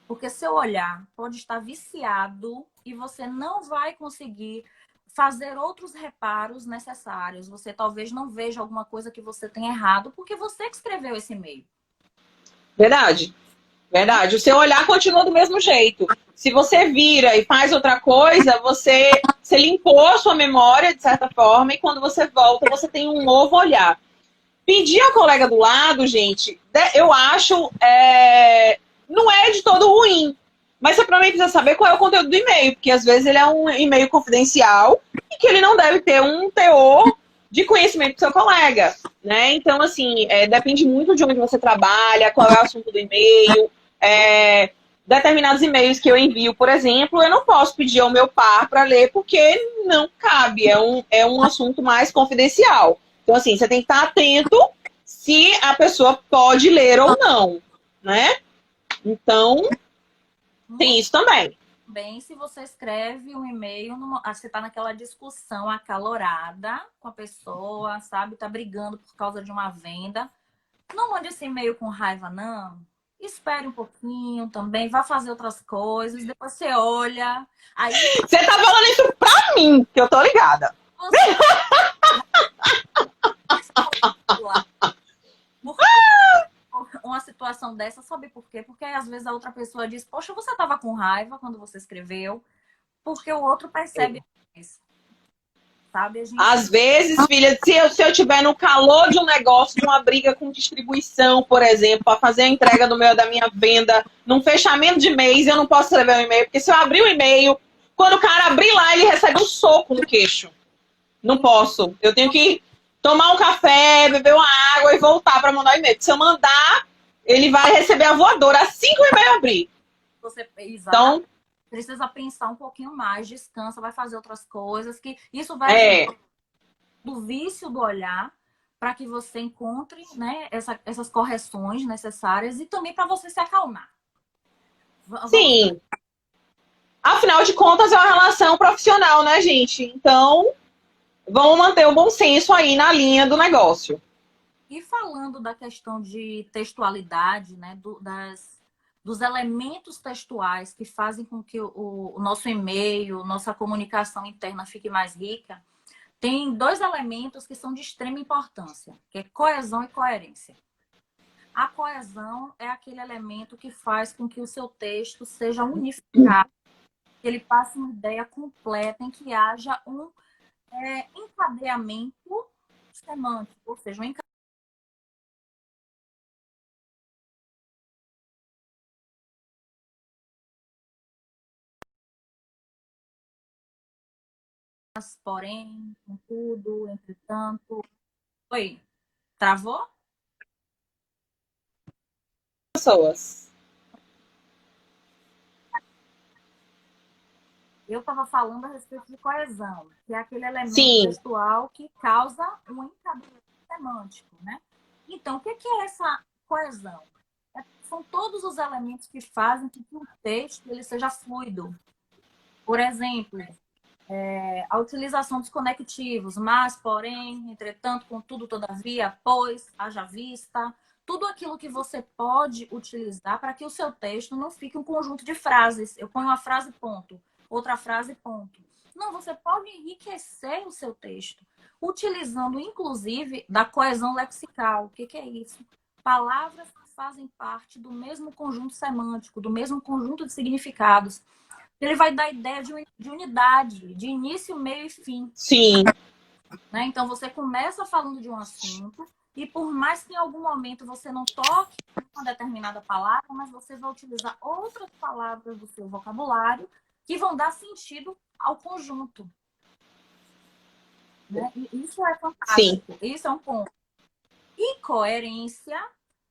Porque seu olhar pode estar viciado e você não vai conseguir fazer outros reparos necessários. Você talvez não veja alguma coisa que você tem errado, porque você que escreveu esse e-mail. Verdade. Verdade. O seu olhar continua do mesmo jeito. Se você vira e faz outra coisa, você limpou a sua memória, de certa forma, e quando você volta, você tem um novo olhar. Pedir ao colega do lado, gente, eu acho, não é de todo ruim. Mas você também precisa saber qual é o conteúdo do e-mail, porque às vezes ele é um e-mail confidencial e que ele não deve ter um teor de conhecimento do seu colega, né? Então, assim, depende muito de onde você trabalha, qual é o assunto do e-mail. Determinados e-mails que eu envio, por exemplo, eu não posso pedir ao meu par para ler porque não cabe, é um assunto mais confidencial. Então, assim, você tem que estar atento se a pessoa pode ler ou não, né? Então, tem isso também. Bem, se você escreve um e-mail, você está naquela discussão acalorada com a pessoa, sabe? Tá brigando por causa de uma venda. Não mande esse e-mail com raiva, não. Espere um pouquinho também, vá fazer outras coisas, depois você olha. Aí você tá falando isso pra mim, que eu tô ligada. Uma situação dessa, sabe por quê? Porque às vezes a outra pessoa diz, poxa, você estava com raiva quando você escreveu, porque o outro percebe isso. Sabe? Às vezes, filha, se eu tiver no calor de um negócio, de uma briga com distribuição, por exemplo, para fazer a entrega da minha venda, num fechamento de mês, eu não posso escrever um e-mail, porque se eu abrir o e-mail, quando o cara abrir lá, ele recebe um soco no queixo. Não posso. Eu tenho que tomar um café, beber uma água e voltar para mandar o e-mail. Se eu mandar, ele vai receber a voadora assim que o e-mail abrir. Então, precisa pensar um pouquinho mais, descansa, vai fazer outras coisas, que isso vai do vício do olhar para que você encontre, né, essas correções necessárias e também para você se acalmar. Sim. Afinal de contas, é uma relação profissional, né, gente? Então, vamos manter o bom senso aí na linha do negócio. E falando da questão de textualidade, né, dos elementos textuais que fazem com que o nosso e-mail, nossa comunicação interna fique mais rica, tem dois elementos que são de extrema importância, que é coesão e coerência. A coesão é aquele elemento que faz com que o seu texto seja unificado, que ele passe uma ideia completa, em que haja um encadeamento semântico, ou seja, um encadeamento. Porém, contudo, entretanto. Oi, travou? Pessoas. Eu estava falando a respeito de coesão, que é aquele elemento textual que causa um encadeamento semântico, né? Então, o que é essa coesão? São todos os elementos que fazem com que o texto ele seja fluido. Por exemplo, a utilização dos conectivos, mas, porém, entretanto, contudo, todavia, pois, haja vista, tudo aquilo que você pode utilizar para que o seu texto não fique um conjunto de frases. Eu ponho uma frase, ponto. Outra frase, ponto. Não, você pode enriquecer o seu texto, utilizando, inclusive, da coesão lexical. O que é isso? Palavras que fazem parte do mesmo conjunto semântico, do mesmo conjunto de significados. Ele vai dar ideia de unidade, de início, meio e fim. Sim. Né? Então, você começa falando de um assunto e por mais que em algum momento você não toque uma determinada palavra, mas você vai utilizar outras palavras do seu vocabulário que vão dar sentido ao conjunto. Né? E isso é fantástico. Sim. Isso é um ponto. E coerência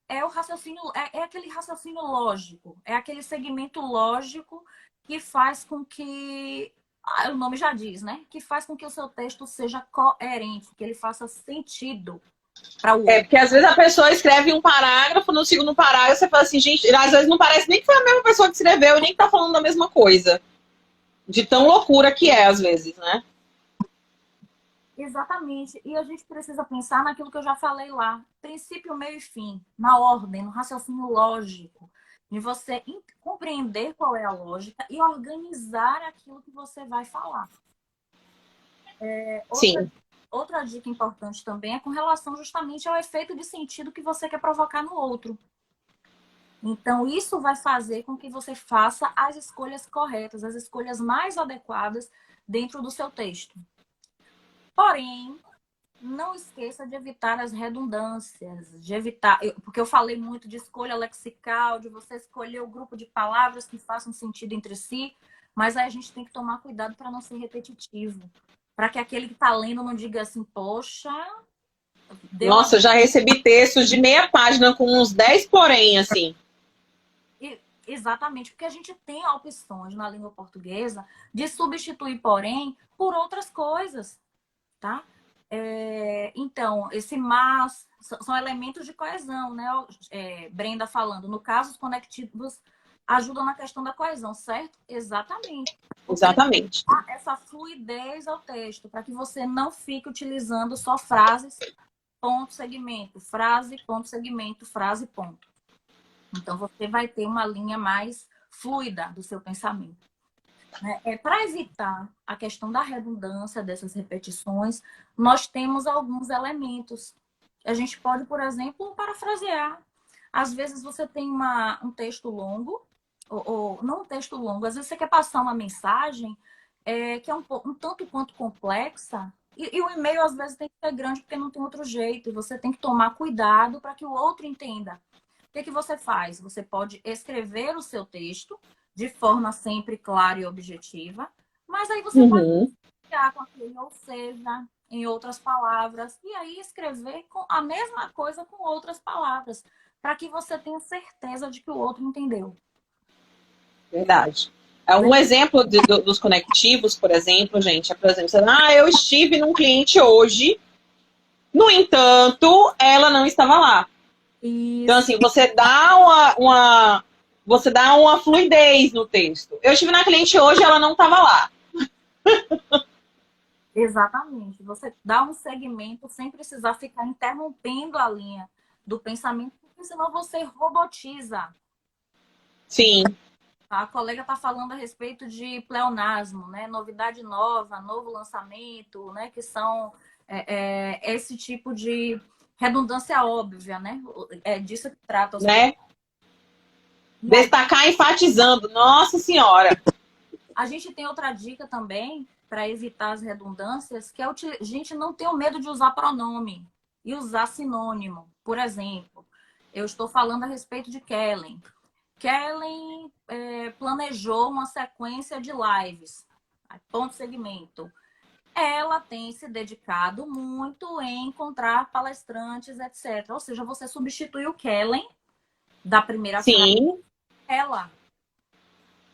é o raciocínio, é aquele raciocínio lógico, é aquele segmento lógico que faz com que, o nome já diz, né? Que faz com que o seu texto seja coerente, que ele faça sentido para o outro. Porque às vezes a pessoa escreve um parágrafo, no segundo parágrafo você fala assim, gente, às vezes não parece nem que foi a mesma pessoa que escreveu e nem que tá falando da mesma coisa. De tão loucura que é, às vezes, né? Exatamente. E a gente precisa pensar naquilo que eu já falei lá. Princípio, meio e fim. Na ordem, no raciocínio lógico. De você compreender qual é a lógica e organizar aquilo que você vai falar. Outra, Sim. outra dica importante também é com relação justamente ao efeito de sentido que você quer provocar no outro. Então, isso vai fazer com que você faça as escolhas corretas, as escolhas mais adequadas dentro do seu texto. Porém, não esqueça de evitar as redundâncias, de evitar, porque eu falei muito de escolha lexical, de você escolher o grupo de palavras que façam sentido entre si, mas aí a gente tem que tomar cuidado para não ser repetitivo, para que aquele que está lendo não diga assim, poxa, deu a... Nossa, eu já recebi textos de meia página com uns 10 porém, assim. Exatamente, porque a gente tem opções na língua portuguesa de substituir, porém, por outras coisas, tá? Então, esse mas são elementos de coesão, né? Brenda falando, no caso, os conectivos ajudam na questão da coesão, certo? Exatamente. Porque ele Exatamente. dá essa fluidez ao texto, para que você não fique utilizando só frases, ponto, segmento, frase, ponto, segmento, frase, ponto. Então, você vai ter uma linha mais fluida do seu pensamento. Para evitar a questão da redundância dessas repetições, nós temos alguns elementos. A gente pode, por exemplo, parafrasear. Às vezes você tem um texto longo, ou não um texto longo, às vezes você quer passar uma mensagem que é um tanto quanto complexa, e o e-mail às vezes tem que ser grande porque não tem outro jeito, e você tem que tomar cuidado para que o outro entenda. O que você faz? Você pode escrever o seu texto de forma sempre clara e objetiva, mas aí você pode criar com aquele ou seja, em outras palavras, e aí escrever com a mesma coisa com outras palavras, para que você tenha certeza de que o outro entendeu. Verdade. Um exemplo dos conectivos, por exemplo, gente, por exemplo, eu estive num cliente hoje, no entanto, ela não estava lá. Isso. Então, assim, você dá uma fluidez no texto. Eu estive na cliente hoje, ela não estava lá. Exatamente. Você dá um segmento sem precisar ficar interrompendo a linha do pensamento, porque senão você robotiza. Sim. A colega está falando a respeito de pleonasmo, né? Novidade nova, novo lançamento, né? Que são esse tipo de redundância óbvia, né? É disso que trata os Né? Destacar enfatizando. Nossa Senhora! A gente tem outra dica também para evitar as redundâncias, que é a gente não ter o medo de usar pronome e usar sinônimo. Por exemplo, eu estou falando a respeito de Kellen. Kellen planejou uma sequência de lives, ponto segmento. Ela tem se dedicado muito em encontrar palestrantes, etc. Ou seja, você substitui o Kellen da primeira frase, ela.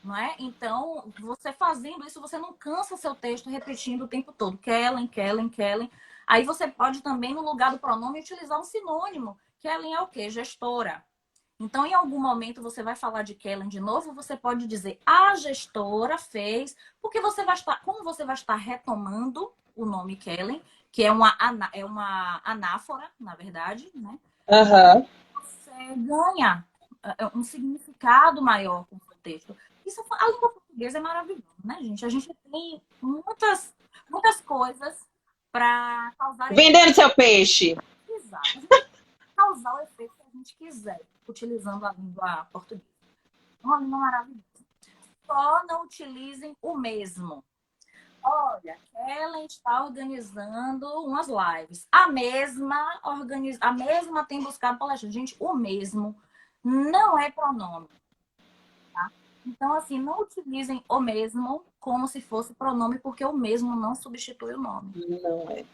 Não é? Então, você fazendo isso, você não cansa seu texto repetindo o tempo todo. Kellen, Kellen, Kellen. Aí você pode também, no lugar do pronome, utilizar um sinônimo. Kellen é o quê? Gestora. Então, em algum momento, você vai falar de Kellen de novo, você pode dizer a gestora fez, porque você vai estar, como você vai estar retomando o nome Kellen, que é uma anáfora, na verdade, né? Uhum. Você ganha um significado maior com o seu texto. A língua portuguesa é maravilhosa, né, gente? A gente tem muitas coisas para causar Vendendo seu peixe. Exato. Causar o efeito que a gente quiser, utilizando a língua portuguesa. É uma língua maravilhosa. Só não utilizem o mesmo. Olha, ela está organizando umas lives. A mesma tem buscado palestras. Gente, o mesmo não é pronome. Tá? Então, assim, não utilizem o mesmo como se fosse pronome, porque o mesmo não substitui o nome. Não é.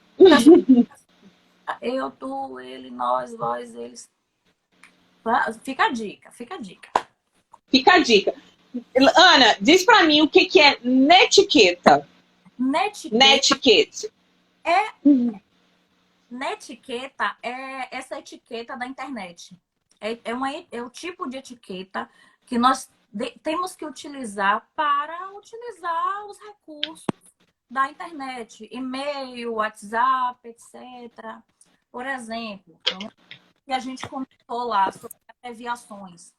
Eu, tu, ele, nós, vós, eles. Fica a dica, fica a dica. Fica a dica. Ana, diz pra mim o que é netiqueta. Netiqueta. Netiqueta é essa etiqueta da internet. É o tipo de etiqueta que nós temos que utilizar para utilizar os recursos da internet. E-mail, WhatsApp, etc. Por exemplo, que a gente comentou lá sobre abreviações.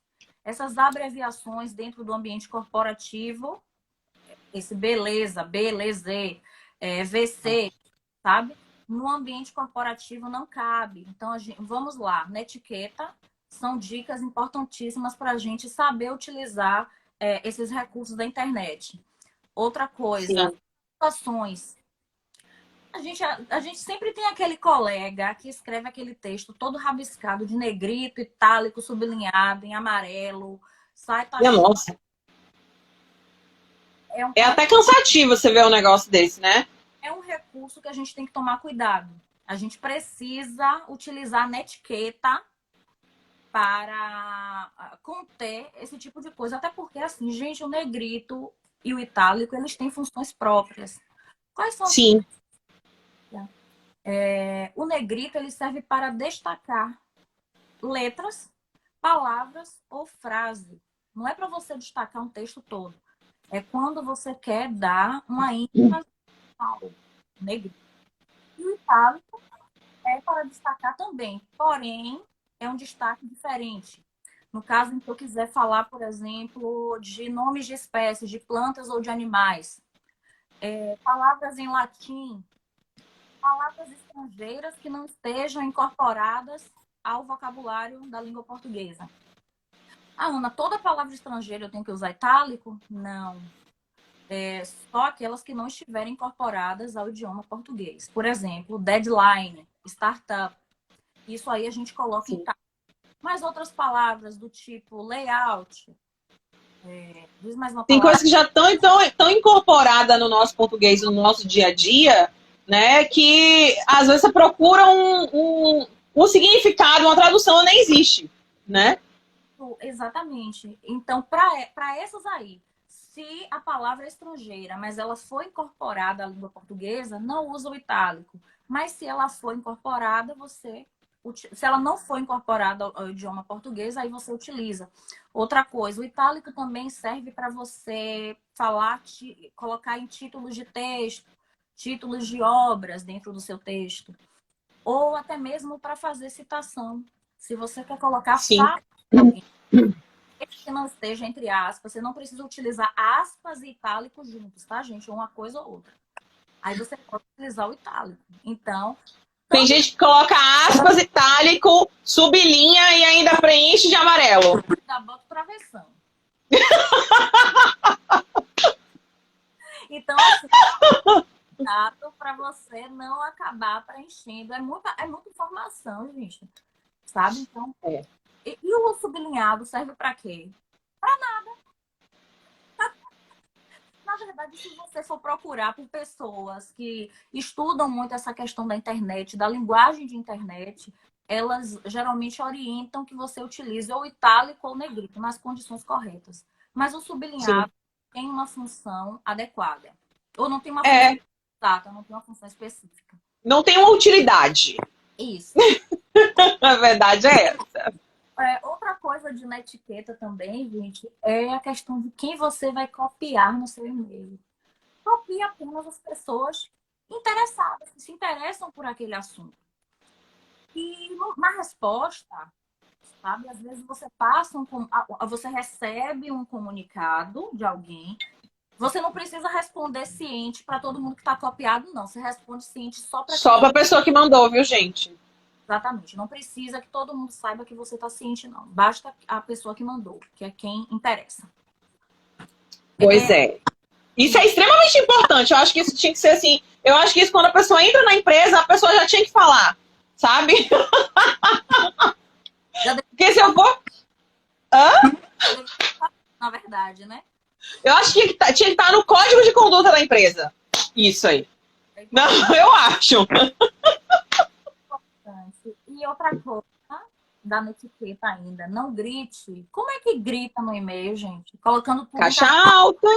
Essas abreviações dentro do ambiente corporativo, esse beleza, beleza, VC, sabe? No ambiente corporativo não cabe. Então, vamos lá, na etiqueta, são dicas importantíssimas para a gente saber utilizar esses recursos da internet. Outra coisa, Sim. ações. A gente sempre tem aquele colega que escreve aquele texto todo rabiscado de negrito, itálico, sublinhado, em amarelo, sai Minha taxando. nossa. É até cansativo você ver um negócio desse, né? É um recurso que a gente tem que tomar cuidado. A gente precisa utilizar na etiqueta para conter esse tipo de coisa. Até porque, assim, gente, o negrito e o itálico, eles têm funções próprias. Quais são as Sim. funções? O negrito, ele serve para destacar letras, palavras ou frase. Não é para você destacar um texto todo. É quando você quer dar uma ênfase ao negrito. E o itálico é para destacar também, porém, é um destaque diferente. No caso em que eu quiser falar, por exemplo, de nomes de espécies, de plantas ou de animais, palavras em latim, palavras estrangeiras que não estejam incorporadas ao vocabulário da língua portuguesa. Ah, Ana, toda palavra estrangeira eu tenho que usar itálico? Não. Só aquelas que não estiverem incorporadas ao idioma português. Por exemplo, deadline, startup. Isso aí a gente coloca em itálico. Mas outras palavras do tipo layout, diz mais uma Tem palavra. coisas que já estão tão incorporadas no nosso português, no nosso dia a dia, né? Que às vezes você procura um significado, uma tradução nem existe, né? Exatamente. Então, para essas aí, se a palavra é estrangeira, mas ela foi incorporada à língua portuguesa, não usa o itálico. Mas se ela for incorporada, se ela não for incorporada ao idioma português, aí você utiliza. Outra coisa, o itálico também serve para você colocar em títulos de texto, títulos de obras dentro do seu texto, ou até mesmo para fazer citação. Se você quer colocar Sim. fato de alguém que não esteja entre aspas, você não precisa utilizar aspas e itálico juntos, tá, gente? Uma coisa ou outra. Aí você pode utilizar o itálico. Então, Tem gente que coloca aspas, itálico, sublinha e ainda preenche de amarelo. da bota travessão. Então, assim, cuidado para você não acabar preenchendo. É muita informação, gente. Sabe? Então, E o sublinhado serve para quê? Para nada. Na verdade, se você for procurar por pessoas que estudam muito essa questão da internet, da linguagem de internet, elas geralmente orientam que você utilize ou itálico ou negrito nas condições corretas. Mas o sublinhado tem uma função adequada. Ou não tem uma função exata, não tem uma função específica. Não tem uma utilidade. Isso. A verdade é essa. Outra coisa de na etiqueta também, gente, é a questão de quem você vai copiar no seu e-mail. Copie apenas as pessoas interessadas, que se interessam por aquele assunto. E na resposta, sabe, às vezes você recebe um comunicado de alguém, você não precisa responder ciente para todo mundo que está copiado, não. Você responde ciente só para Só quem... pra pessoa que mandou, viu, gente? Exatamente. Não precisa que todo mundo saiba que você está ciente, não. Basta a pessoa que mandou, que é quem interessa. Pois é. Isso é extremamente importante. Eu acho que isso tinha que ser assim. Eu acho que isso, quando a pessoa entra na empresa, a pessoa já tinha que falar, sabe? Porque se eu for. Na verdade, né? Eu acho que tinha que estar no código de conduta da empresa. Isso aí. Não, eu acho. E outra coisa, da etiqueta ainda, não grite. Como é que grita no e-mail, gente? Colocando tudo Caixa alta.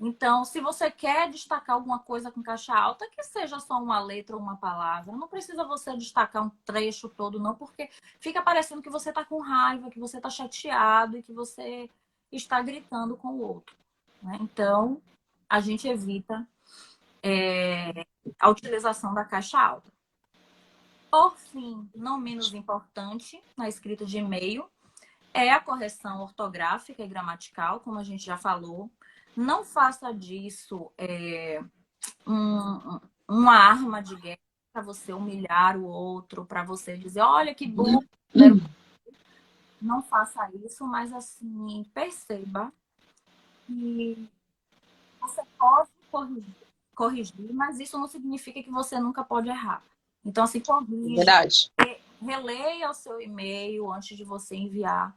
Então, se você quer destacar alguma coisa com caixa alta, que seja só uma letra ou uma palavra. Não precisa você destacar um trecho todo, não, porque fica parecendo que você está com raiva, que você está chateado e que você está gritando com o outro, né? Então, a gente evita a utilização da caixa alta. Por fim, não menos importante, na escrita de e-mail, é a correção ortográfica e gramatical, como a gente já falou. Não faça disso uma arma de guerra para você humilhar o outro, para você dizer, olha que burro. Não faça isso, mas assim, perceba que você pode corrigir, mas isso não significa que você nunca pode errar. Então, assim, corrija, Verdade. releia o seu e-mail antes de você enviar,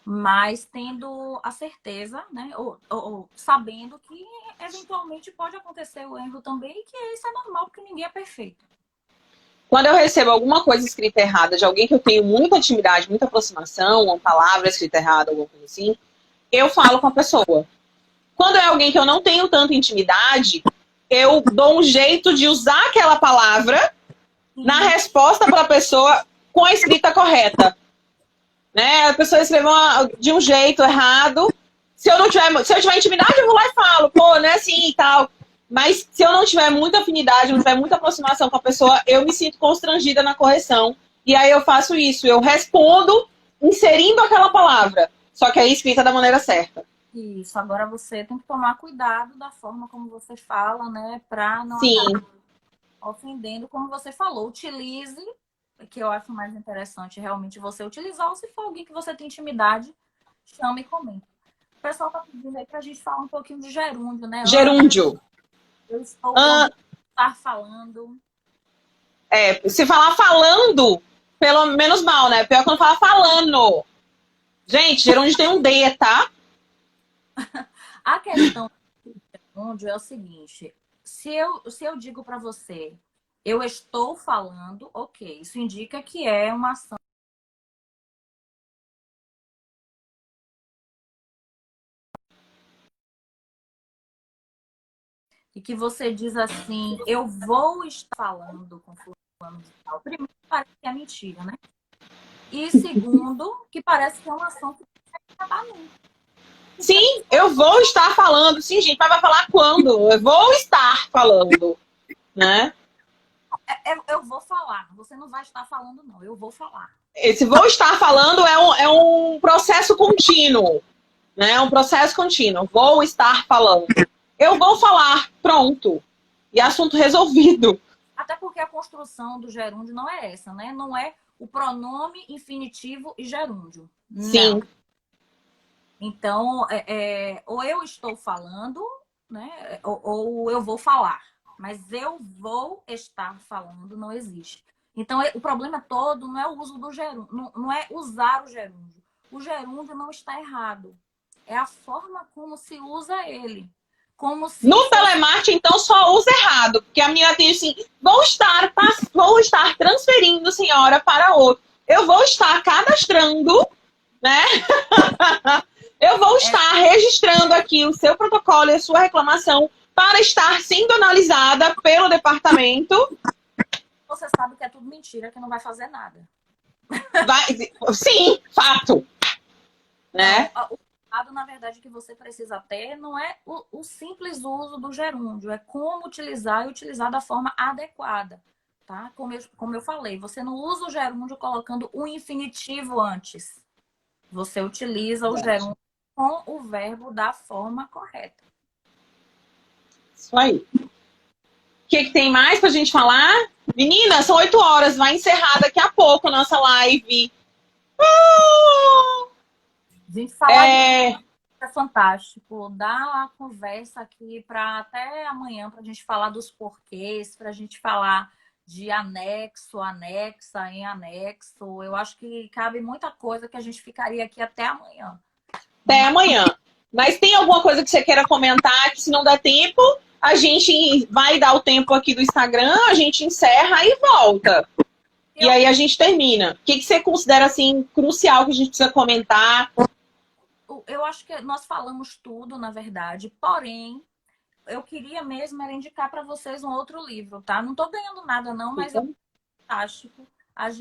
mas tendo a certeza, né, ou sabendo que eventualmente pode acontecer o erro também, e que isso é normal, porque ninguém é perfeito. Quando eu recebo alguma coisa escrita errada de alguém que eu tenho muita intimidade, muita aproximação, uma palavra escrita errada, alguma coisa assim, eu falo com a pessoa. Quando é alguém que eu não tenho tanta intimidade, eu dou um jeito de usar aquela palavra na resposta para a pessoa com a escrita correta. Né? A pessoa escreveu de um jeito errado. Se eu tiver intimidade, eu vou lá e falo, pô, não é assim e tal. Mas se eu não tiver muita afinidade, não tiver muita aproximação com a pessoa, eu me sinto constrangida na correção. E aí eu faço isso, eu respondo inserindo aquela palavra, só que aí escrita da maneira certa. Isso, agora você tem que tomar cuidado da forma como você fala, né, para não Sim. acabar ofendendo, como você falou. Utilize, que eu acho mais interessante realmente você utilizar, ou se for alguém que você tem intimidade, chame e comente. O pessoal tá pedindo aí pra gente falar um pouquinho de gerúndio, né? Gerúndio. Eu estou ouvindo estar falando. Se falar falando, pelo menos mal, né? Pior quando fala falando. Gente, gerúndio tem um D, tá? A questão do gerúndio é o seguinte: se eu digo para você, eu estou falando, ok, isso indica que é uma ação. E que você diz assim, eu vou estar falando com fulano de tal. Primeiro, parece que é mentira, né? E segundo, que parece que é uma ação que não vai acabar nunca. Sim, eu vou estar falando. Sim, gente, mas vai falar quando? Eu vou estar falando, né? Eu vou falar. Você não vai estar falando, não. Eu vou falar. Esse vou estar falando é um processo contínuo, né? É um processo contínuo. Vou estar falando. Eu vou falar, pronto. E assunto resolvido. Até porque a construção do gerúndio não é essa, né? Não é o pronome infinitivo e gerúndio. Sim. Não. Então, ou eu estou falando, né? Ou eu vou falar. Mas eu vou estar falando não existe. Então, o problema todo não é o uso do gerúndio, não é usar o gerúndio. O gerúndio não está errado. É a forma como se usa ele. Como se No fosse... telemarketing, então, só usa errado. Porque a menina tem assim, vou estar transferindo senhora para outro. Eu vou estar cadastrando, né? Eu vou estar registrando aqui o seu protocolo e a sua reclamação para estar sendo analisada pelo departamento. Você sabe que é tudo mentira, que não vai fazer nada. Sim, fato. Né? Não, o cuidado, na verdade, que você precisa ter não é o simples uso do gerúndio, é como utilizar e utilizar da forma adequada. Tá? Como eu falei, você não usa o gerúndio colocando o infinitivo antes. Você utiliza o gerúndio com o verbo da forma correta. Isso aí. O que tem mais pra gente falar? Menina, são 8 horas, vai encerrar daqui a pouco nossa live. A gente falar é fantástico. Dá a conversa aqui para até amanhã para a gente falar dos porquês, para a gente falar de anexo, anexa, em anexo. Eu acho que cabe muita coisa que a gente ficaria aqui até amanhã. Até amanhã. Mas tem alguma coisa que você queira comentar que se não der tempo, a gente vai dar o tempo aqui do Instagram, a gente encerra e volta. E aí a gente termina. O que você considera assim crucial que a gente precisa comentar? Eu acho que nós falamos tudo, na verdade. Porém, eu queria mesmo era indicar para vocês um outro livro, tá? Não estou ganhando nada, não, mas é fantástico.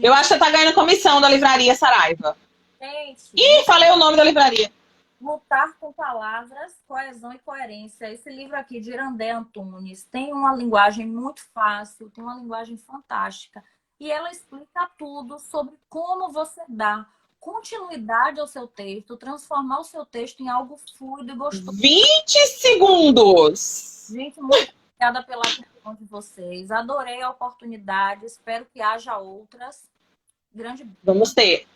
Eu acho que você tá ganhando comissão da livraria Saraiva. Gente, Ih, falei o nome da livraria. Lutar com Palavras, Coesão e Coerência. Esse livro aqui, de Irandé Antunes, tem uma linguagem muito fácil, tem uma linguagem fantástica. E ela explica tudo sobre como você dá continuidade ao seu texto, transformar o seu texto em algo fluido e gostoso. 20 segundos! Gente, muito obrigada pela atenção de vocês. Adorei a oportunidade, espero que haja outras. Grande Vamos ter.